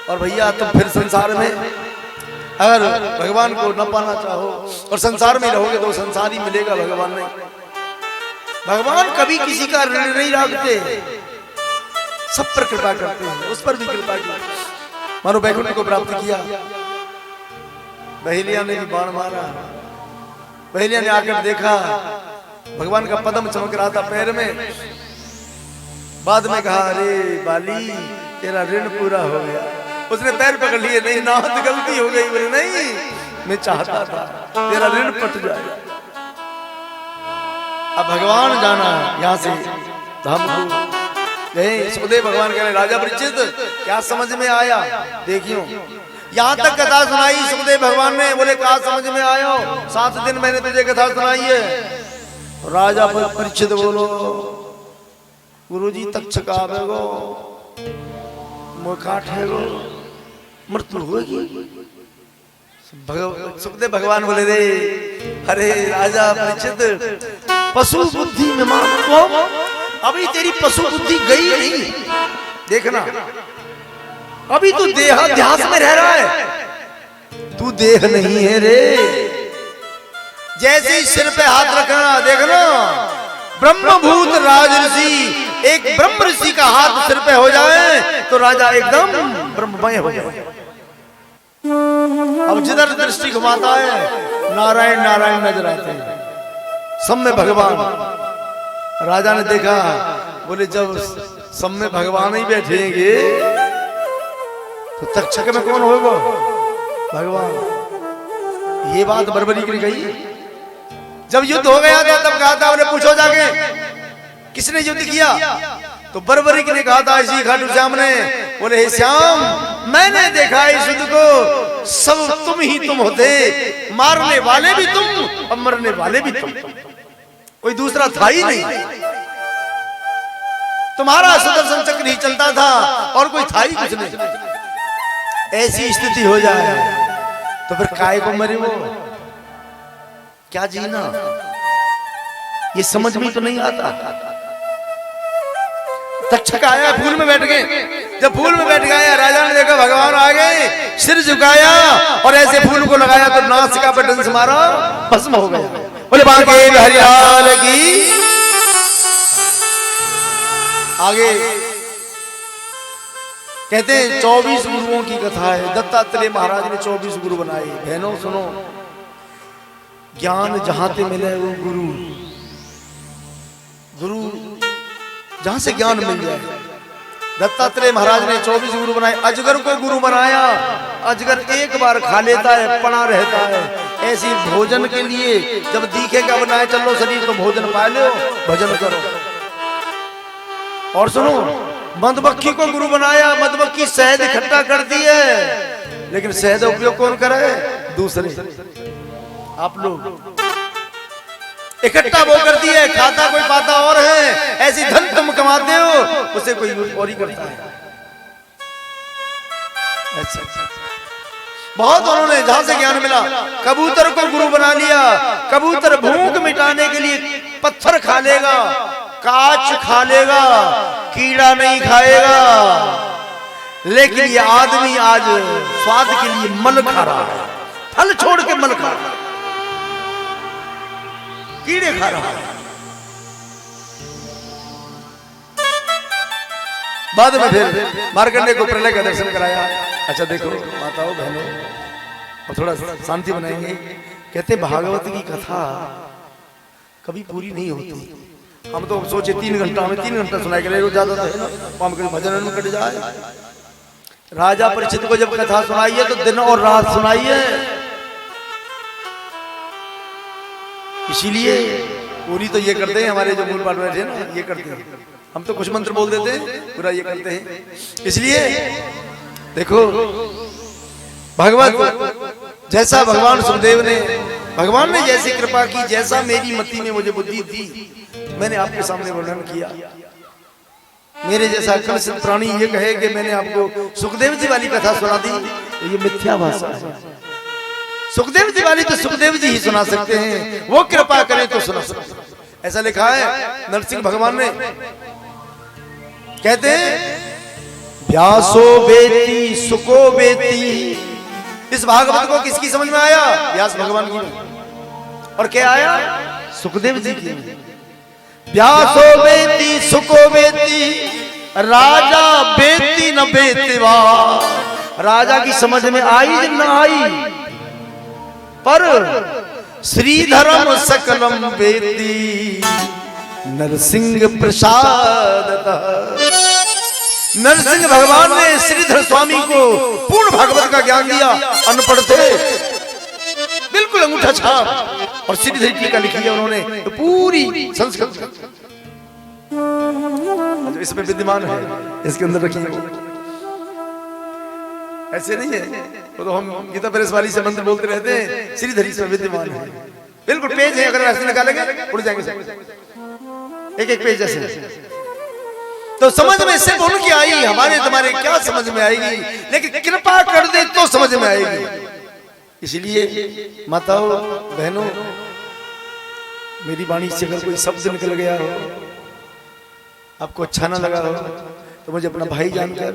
और भैया तुम फिर संसार में अगर भगवान को न पाना चाहो और संसार में रहोगे तो संसार ही मिलेगा, भगवान नहीं। भगवान कभी किसी का ऋण नहीं रखते, सब पर कृपा करते हैं, उस पर भी कृपा की। मानो बैकुंठ को प्राप्त किया, बहेलिया ने भी बाण मारा, बहेलिया ने आकर देखा भगवान का पद्म चमक रहा था पैर में। बाद में कहा, अरे बाली तेरा ऋण पूरा हो गया। उसने पैर पकड़ लिए, नहीं नाथ गलती हो गई। बोले नहीं, मैं चाहता था तेरा ऋण पट जाए। अब भगवान जाना यहाँ से धाम को गए। सुखदेव भगवान कह रहे, राजा परीक्षित क्या समझ में आया? देखियो यहाँ तक कथा सुनाई सुखदेव भगवान ने। बोले क्या समझ में आया? 7 दिन मैंने तुझे कथा सुनाई है। राजा परीक्षित बोलो, गुरुजी तक्षक आवेगो, मुखाठेगो, मृत्यु होगी। सुखदेव भगवान बोले रे, अरे राजा परीक्षित पशु बुद्धि में मानो, अभी तेरी पशु बुद्धि गई नहीं। देखना अभी तू देहाध्यास में रह रहा है, तू देह नहीं है रे। जैसे ही सिर पे हाथ रखना, देखना ब्रह्मभूत राज ऋषि, एक ब्रह्म ऋषि का हाथ सिर पे हो जाए तो राजा एकदम ब्रह्ममय हो जाए। अब जिधर दृष्टि घुमाता है नारायण नारायण नजर आते हैं, सब में भगवान। राजा ने देखा, बोले जब सब में भगवान ही बैठेंगे तो तक्षक में कौन होगा? भगवान। ये बात बर्बरी की गई। जब युद्ध हो गया था तब कहा था, बोले पूछो जाके किसने युद्ध किया? तो बर्बरी ने कहा था इसी खाटू श्याम ने। बोले हे श्याम, मैंने देखा इस युद्ध को, सब तुम ही तुम होते, मारने वाले भी तुम और मरने वाले भी तुम, कोई दूसरा था ही नहीं। तुम्हारा सुदर्शन चक्र ही चलता था और कोई था ही कुछ नहीं। ऐसी स्थिति हो जाए तो फिर काय को मरे वो, क्या जीना? ये समझ में तो नहीं आता। तक्षक आया, फूल में बैठ गए। जब फूल में बैठ गया, राजा ने देखा भगवान आ गए, सिर झुकाया और ऐसे फूल को लगाया तो नासिका पर डंस मारा, भस्म हो गया। बोले बांके बिहारी की। आगे कहते हैं 24 गुरुओं की कथा है। दत्तात्रेय महाराज ने 24 गुरु बनाए। बहनों सुनो, ज्ञान जहां से मिले वो गुरु, गुरु जहां से ज्ञान मिल जाए। दत्तात्रेय महाराज ने 24 गुरु बनाए। अजगर को गुरु बनाया। अजगर एक बार खा लेता है, पड़ा रहता है। ऐसी भोजन के लिए जब दिखेगा बनाए चलो शरीर तो भोजन पा लो, भजन करो। और सुनो, मधुमक्खी को गुरु बनाया। मधुमक्खी शहद इकट्ठा करती है, लेकिन शहद उपयोग कौन करे? दूसरे, आप लोग। इकट्ठा वो करती है, खाता कोई पाता और है। ऐसी धन तुम कमाते हो, उसे कोई और ही करता है। अच्छा, बहुत उन्होंने जहां से ज्ञान मिला। कबूतर को गुरु बना लिया। कबूतर भूख मिटाने के लिए पत्थर खा लेगा, काच खा लेगा, कीड़ा नहीं खाएगा। लेकिन ये आदमी आज स्वाद के लिए मल खा रहा है, फल छोड़ के मल खा रहा है, कीड़े खा रहा है। बाद में फिर मार्कंडेय को प्रलय का दर्शन कराया। अच्छा देखो माताओं बहनों, और थोड़ा शांति बनाएंगे। कहते भागवत की कथा कभी पूरी नहीं होती। हम तो सोचे 3 घंटा में 3 घंटा सुनाए के लिए ज्यादा तो है ना, हम कभी भजन में कट जाए। राजा परीक्षित को जब कथा सुनाई है तो दिन और रात सुनाई है, इसीलिए पूरी तो ये करते हैं हमारे जो मूल पाठ बैठे हैं ना, ये करते हैं। हम तो कुछ मंत्र बोल देते हैं, पूरा ये करते हैं। इसलिए देखो भगवत जैसा भगवान सुखदेव ने, भगवान ने जैसी कृपा की, जैसा मेरी मति में मुझे बुद्धि थी, मैंने आपके सामने वर्णन किया। मेरे जैसा कलसित प्राणी ये कहे कि मैंने आपको सुखदेव जी वाली कथा सुना दी, तो ये मिथ्या भाषा है। सुखदेव जी वाली तो सुखदेव जी ही सुना सकते हैं, वो कृपा करें तो सुना सकते हैं। ऐसा लिखा है नरसिंह भगवान ने, कहते हैं व्यासो बेती सुको बेती। इस भागवत को किसकी समझ में आया? व्यास भगवान की। और क्या आया? सुखदेव जी की। व्यासो बेती सुको बेती, राजा बेती न बेतीवा। राजा की समझ में आई न आई, पर श्रीधरम सकलम बेती नरसिंह प्रसाद। नरसिंह भगवान ने श्रीधर स्वामी को पूर्ण भागवत का ज्ञान दिया। अनपढ़ थे, बिल्कुल अंगूठा छाप, और श्रीधर टीका लिखी है उन्होंने तो पूरी संस्कृत इसमें विद्यमान है, इसके अंदर रखी है। ऐसे नहीं है, तो हम गीता प्रेस वाली से मंत्र बोलते रहते हैं, श्रीधर इसमें विद्यमान है। बिल्कुल पेज है, अगर ऐसे निकालेंगे उड़ जाएंगे एक एक पेज जैसे। तो समझ में सिर्फ उनकी आई, हमारे तुम्हारे क्या समझ में आएगी? लेकिन कृपा कर दे तो समझ में आएगी। इसलिए माताओं बहनों, मेरी वाणी से अगर कोई शब्द निकल गया हो, आपको अच्छा ना लगा हो, तो मुझे अपना भाई जानकर,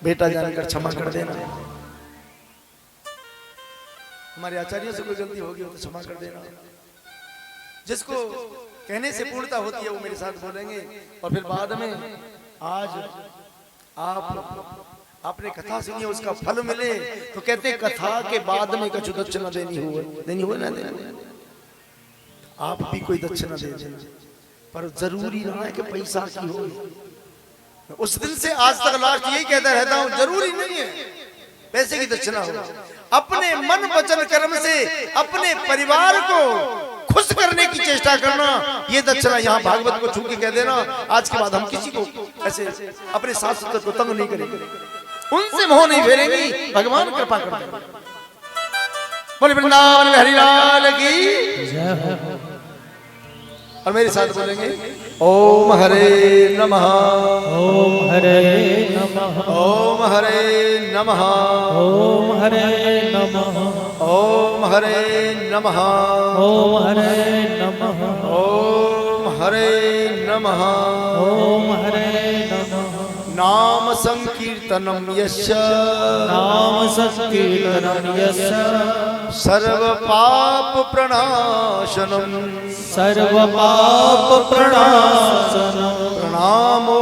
बेटा जानकर क्षमा कर देना। हमारे आचार्यों से कोई गलती होगी तो क्षमा कर देना। जिसको कहने से पूर्णता होती है वो मेरे साथ बोलेंगे। और फिर बाद में आज आपने कथा सुनी, उसका फल मिले, तो कहते कथा के बाद में कुछ दक्षिणा देनी हो ना देनी। आप भी कोई दक्षिणा दे देना, पर जरूरी ना है कि पैसा की हो। उस दिन से आज तक लास्ट यही कहता रहता हूँ, जरूरी नहीं है पैसे की दक्षिणा हो। अपने मन वचन कर्म से अपने परिवार को खुश करने की चेष्टा करना, ये दक्षिणा। यहाँ भागवत को छू के कह देना, आज के बाद हम किसी को ऐसे अपने सास ससुर को तंग नहीं करेंगे, उनसे मोह नहीं फेरेंगी। भगवान कृपा करते हैं। बोले वृंदावन में हरिलाल की। और मेरे साथ बोलेंगे ओम हरे नमः, ओम हरे नमः, ओम हरे नमः, ओम हरे नमः, ओम हरे नमः, ओम हरे नमः, ओम हरे नमः, ओम हरे नमः। नाम संकीर्तनम यस्य, नाम संकीर्तनम यस्य, सर्व पाप प्रणाशनम, सर्व पाप प्रणाशनम, प्रणामो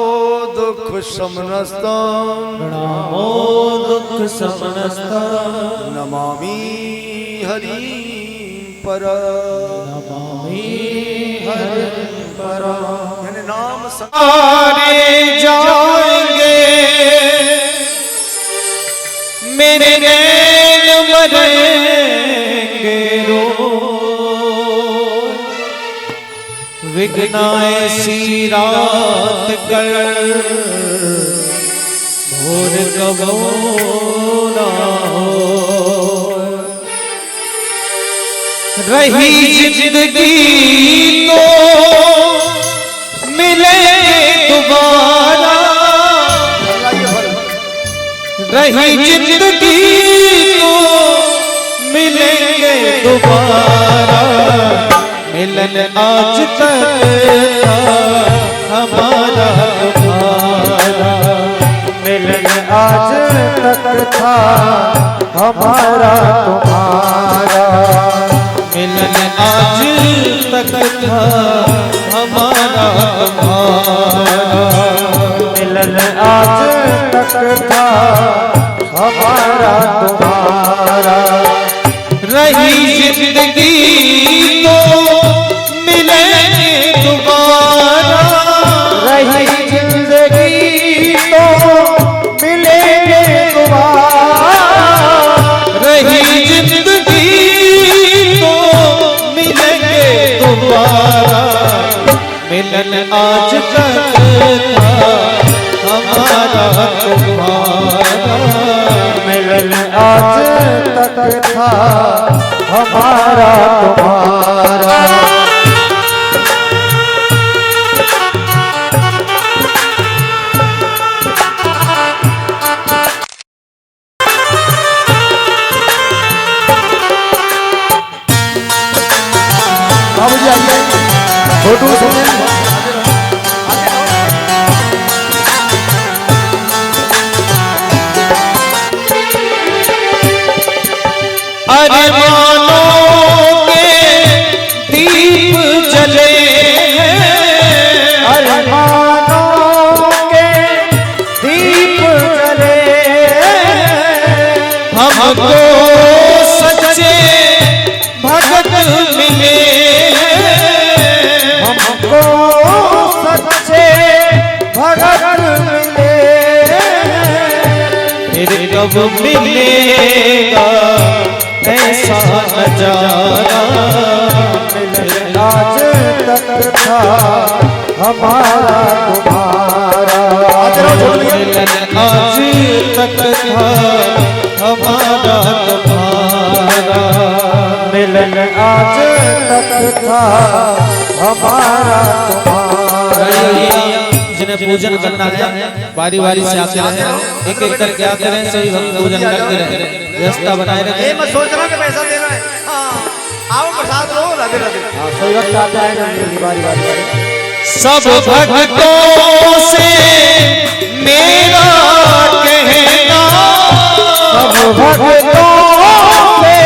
दुख शमनस्तम, प्रणामो दुख शमनस्तम, नमामि हरि पर, नमामि हरि पर। यानी नाम सारे जाएंगे मेरे नैन मरेंगे रो, विघ्न ऐसी रात कर भोर कबो ना हो। रही जिंदगी तो मिले दोबारा, रही जिंदगी तो मिलेंगे दोबारा, मिलने मिलन आज तक था हमारा तुम्हारा, मिलन आज तक था हमारा तुम्हारा, मिलन आज तक था हमारा तुम्हारा, मिलन आज तक था हमारा तुम्हारा। रही जिंदगी तो मिलेंगे दोबारा, रही जिंदगी तो मिलेंगे दोबारा, रही जिंदगी तो मिलेंगे दोबारा, मिलन आज तक था हमारा तुम्हारा, मिलन आज तक था हमारा तुम्हारा। बाबूजी आइए, फोटो सुने। अरे मानो के दीप जले हैं, अरे मानो के दीप जले, हमको सच्चे भगत मिले हैं, हमको सच्चे भगत मिले, फिर कब मिलेगा ऐसा नजारा, मिलन आज तक था हमारा तुम्हारा, मिलन आज तक था हमारा तुम्हारा, मिलन आज तक था हमारा तुम्हारा। जिन्हें पूजन करना है बारी बारी से आते रहे, एक एक करके आते रहे, सही भक्त पूजन करते रहे, व्यवस्था बनाए रहे। ये मत सोचना कि पैसा देना है। हाँ, आओ प्रसाद लो, राधे राधे। सही वक्त आता है ना, बारी बारी। सब भक्तों से मेरा कहना, सब भक्तों से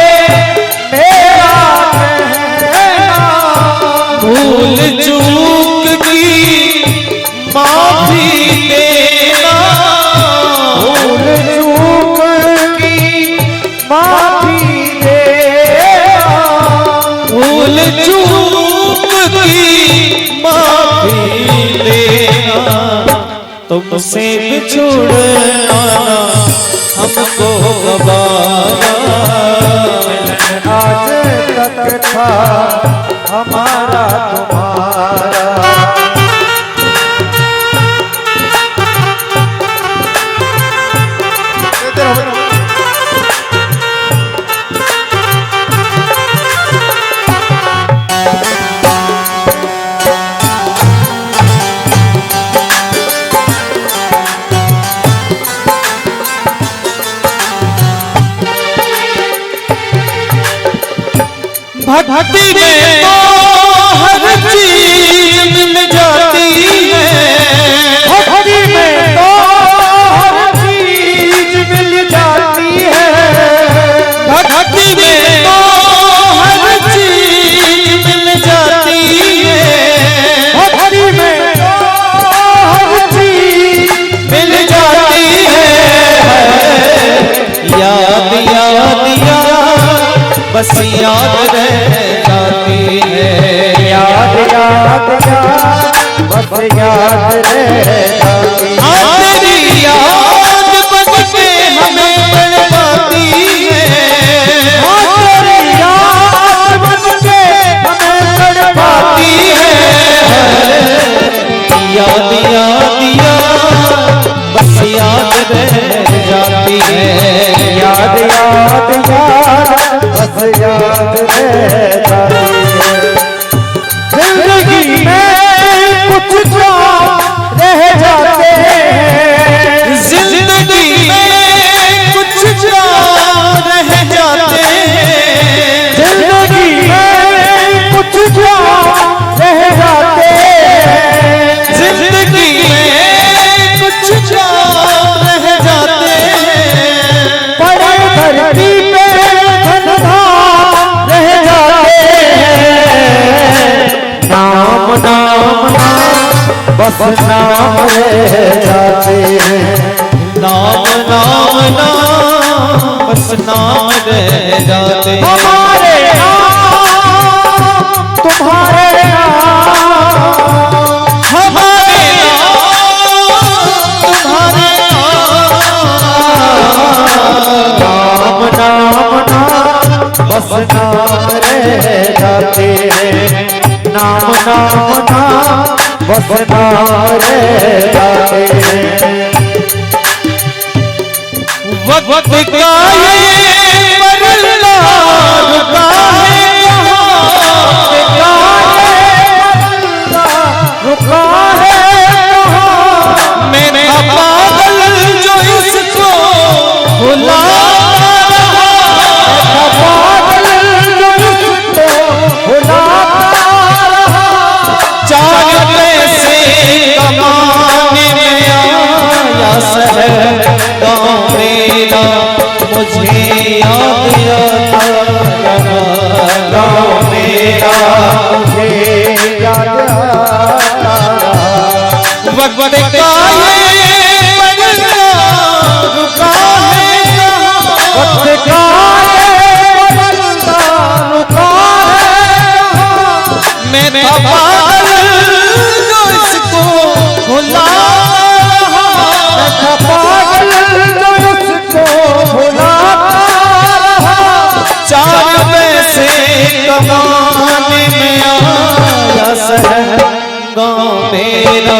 मेरा कहना, भूल चूक की माफी देना, भूल चूक की माफी देना, भूल चूक की माफी देना, तुमसे बिछुड़ना हमको गवारा, मिलन आज तक था हमारा तुम्हारा। भक्ति में तो हर चीज मिल जाती है, भक्ति में तो हर चीज मिल जाती है, भक्ति में तो हर चीज मिल जाती है, भक्ति में तो हर चीज मिल जाती है, याद याद याद बस याद रह जाती है, याद याद याद बस याद रह जाती है, तेरी याद बस के हमें तड़पाती है, तेरी याद बस के हमें तड़पाती है, याद याद याद बस याद रह जाती है, याद याद याद बस याद रह जाती है। जिंदगी में कुछ जो रह जाते बस नाम रह जाते हैं। नाम नाम नाम बस नाम रह जाते हैं। हमारे नाम तुम्हारे नाम, हमारे नाम तुम्हारे नाम नाम नाम बस नाम रह जाते हैं। नाम नाम नाम बस नाम रह जाते हैं। वक्त का ये बदलना रुका है रुका है मैंने पागल जो इसको भुला पागल जो इसको भुलाता रहा। 4 पैसे कमाने में आया शहर गाँव मेरा मुझे याद आता रहा। गाँव मेरा मुझे याद आता रहा। वक्त का ये बदलना रुका है वक्त का ये बदलता रुका है। मैं था पागल जो इसको भुला पागल जो इसको भुलाता रहा। 4 पैसे कमाने में आया शहर गाँव मेरा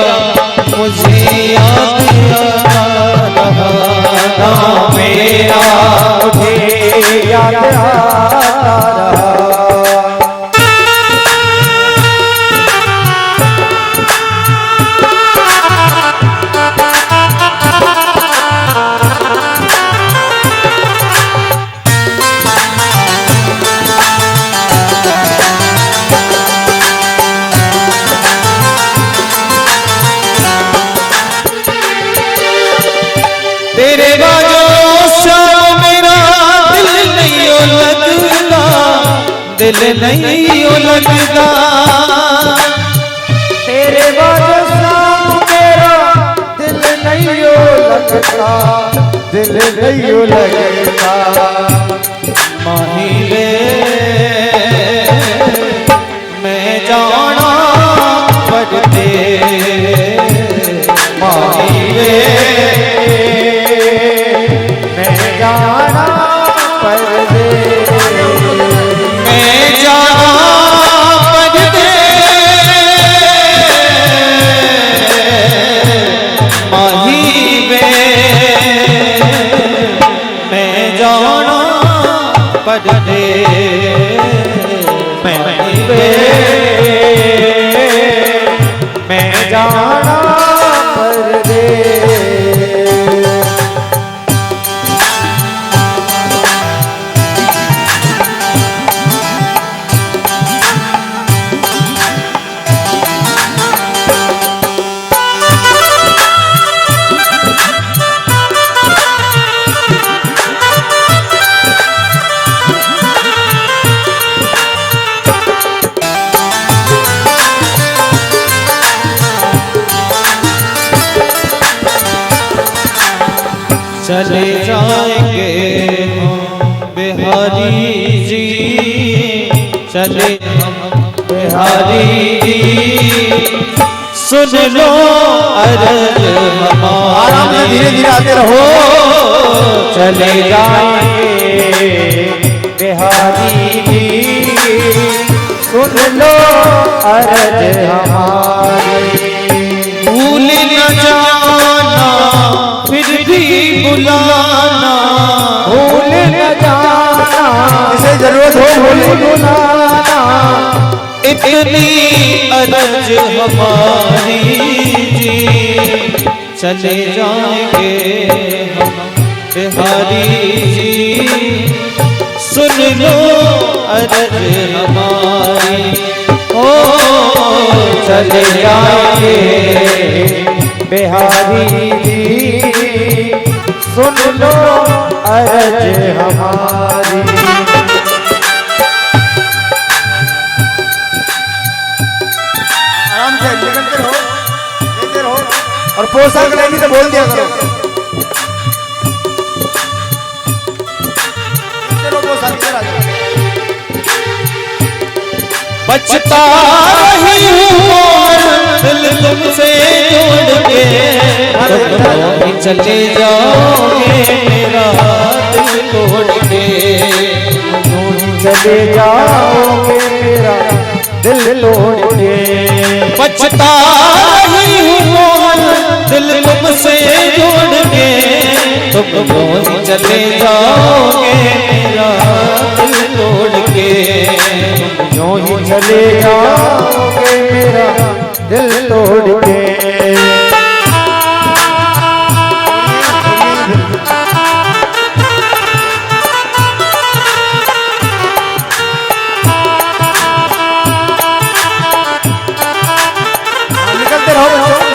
मुझे याद आता रहा। गाँव मेरा मुझे याद आता रहा। तेरे बाजों से मेरा दिल नहीं लगता, दिल नहीं लगता। तेरे बादशाह मेरा दिल नहीं लगता, दिल नहीं लगता। माही वे मैं जाना पड़ते, माही वे मैं जाना पड़ते, मैं जाना पड़ते। माही वे मैं जाना पड़ते, माही वे मैं जाना पड़ते। चले जाएंगे हम बिहारी जी, चले हम बिहारी जी। सुन लो अर्ज हमारा, धीरे धीरे आते रहो। चले जाएंगे बिहारी जी, सुन लो अर्ज हमारी। भूल न जाना फिर भी बुलाना, भूल न जाना जिसे जरूरत हो भूल बुलाना। इतनी अर्ज हमारी जी। चले जाएंगे हम बिहारी जी, सुन लो अर्ज हमारी। ओ चले जाएंगे बिहारी जी, सुन लो अर्ज हमारी। आराम से निकलते रहो। और पोशाक लेनी तो बोल दिया करो। चलो पोशाक इधर आ जाओ। बचता ही हूँ दिल तुमसे जोड़ के, तुम चले जाओगे मेरा दिल तोड़ के, चले जाओगे मेरा दिल तोड़ के। बचता ही हूँ दिल तुमसे जोड़ के, तुम चले जाओगे मेरा दिल तोड़ के, यूं ही चले जाओगे मेरा दिल तोड़ के। निकलते रहो बच्चों।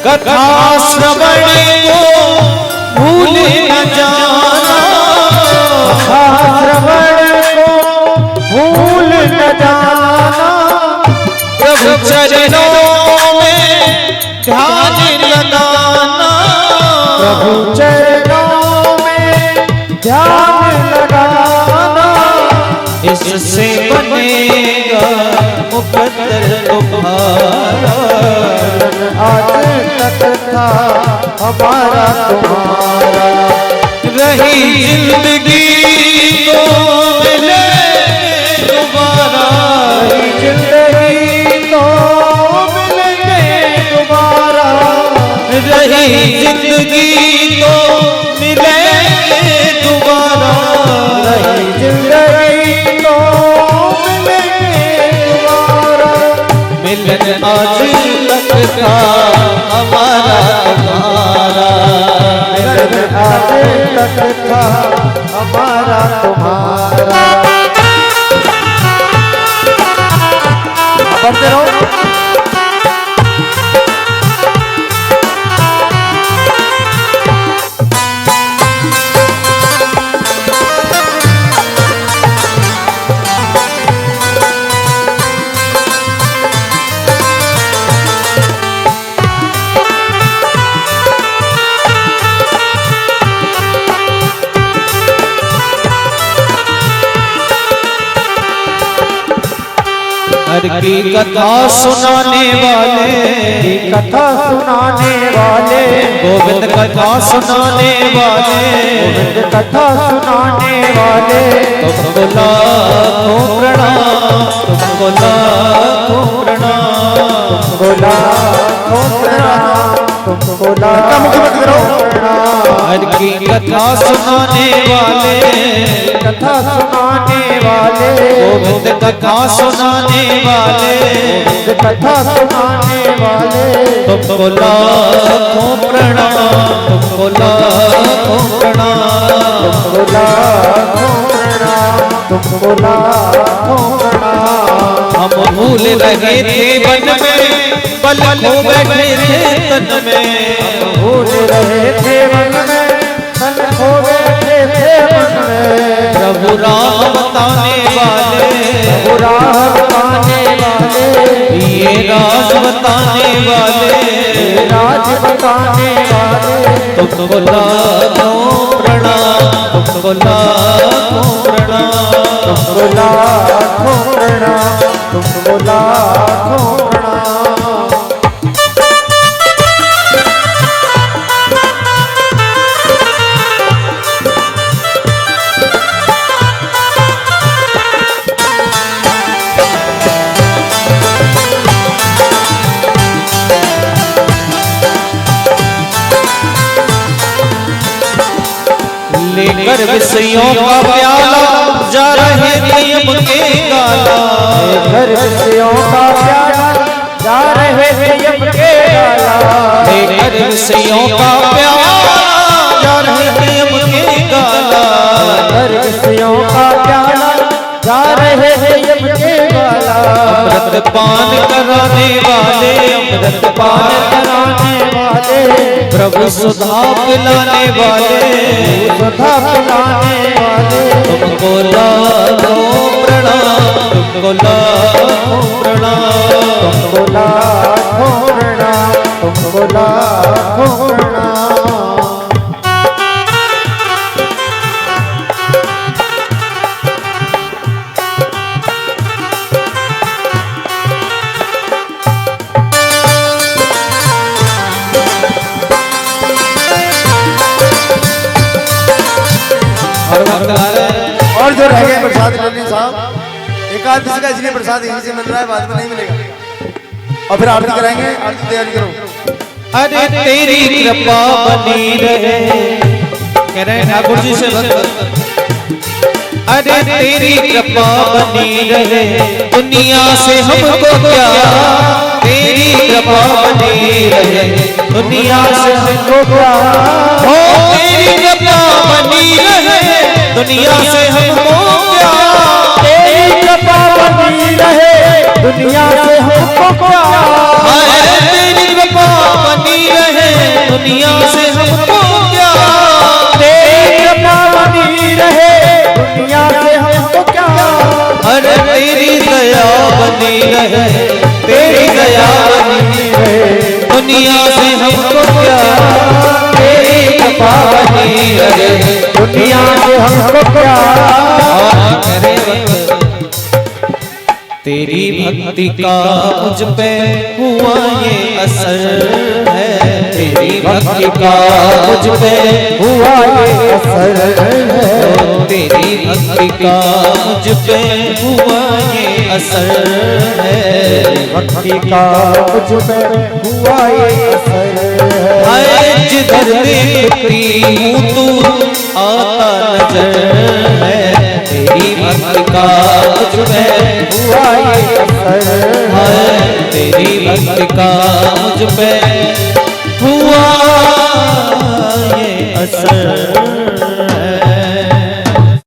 कथा श्रवण को भूल न जाना, कथा श्रवण को भूल न जाना, प्रभु चरणों में ध्यान लगाना, प्रभु चरणों में ध्यान लगाना। इससे बनेगा मुकद्दर तुम्हारा, आज तक था हमारा तुम्हारा। रही जिंदगी तो मिले दोबारा, रही जिंदगी तो मिलेंगे दोबारा, रही जिंदगी तो मिलेंगे दोबारा, रही जिंदगी तो मिलेंगे दोबारा। मिलन आज तक था हमारा तुम्हारा, मिलन आज तक था हमारा तुम्हारा। बढ़ते रहो। हर की कथा सुनाने वाले, कथा सुनाने वाले, गोविंद कथा सुनाने वाले, गोविंद कथा सुनाने वाले, तुमको लाखों प्रणाम, तुमको लाखों प्रणाम, तुमको लाखों प्रणाम, तुमको लाखों प्रणाम। हर की कथा सुनाने वाले, कथा सुनाने वाले, गोविंद कथा सुनाने वाले, गोविंद कथा सुनाने वाले, तुमको लाखों प्रणाम, तुमको लाखों प्रणाम, तुमको लाखों प्रणाम, तुमको लाखों प्रणाम। हम भूल रहे थे वन में, पल खो बैठे थे तन में, भूल रहे थे मन में, तन खो बैठे थे मन में। प्रभु राह बताने वाले, प्रभु राह बताने वाले, ये राज बताने वाले, राज बताने वाले, तुमको लाखों प्रणाम, तुमको लाखों प्रणाम, तुमको लाखों प्रणाम, तुमको लाखों प्रणाम। लेकर विषयों का प्याला जा रहे थे यम के गाला, घर विषयों का प्याला जा रहे थे यम के गाला, लेकर विषयों का प्याला जा रहे थे यम के गाला, घर विषयों का प्याला जा रहे थे यम के गाला। अमृत पान कराने वाले, अमृत पान पान कराने वाले, प्रभु सुधा पिलाने वाले, सुधा पिलाने वाले, तुमको लाखों प्रणाम, तुमको लाखों प्रणाम, तुमको लाखों प्रणाम, तुमको लाखों प्रणाम। और जो रह गए प्रसाद लल्ली साहब, एकादशी का इसलिए प्रसाद यहीं से मिल रहा है, बाद में नहीं मिलेगा। और फिर आरती कराएंगे, आरती की तैयारी करो। अरे तेरी कृपा बनी रहे, कह रहे हैं ठाकुर जी से भक्त, अरे तेरी कृपा बनी रहे, दुनिया से हमको क्या, तेरी कृपा बनी रहे, दुनिया से हमको क्या, हो तेरी कृपा बनी रहे, दुनिया से हमको क्या, तेरी कृपा बनी रहे, दुनिया से हमको क्या, हाय तेरी कृपा बनी रहे, दुनिया से हमको क्या, तेरी कृपा बनी रहे, दुनिया से हमको क्या, अरे तेरी दया बनी रहे, तेरी दया बनी रहे, दुनिया से हमको क्या, तेरी कृपा बनी रहे, दुनिया से हमको क्या। और मेरे वक्त तेरी भक्ति का मुझ पे हुआ ये असर है, तेरी भक्ति का मुझ पे हुआ ये असर है, तेरी भक्ति का मुझ पे हुआ ये असर है, भक्ति का मुझ पे हुआ ये असर है। हाय जिधर देखती हूँ तू आता नजर है, तेरी भक्ति का मुझ पे हुआ ये असर है, हाय तेरी भक्ति का मुझ पे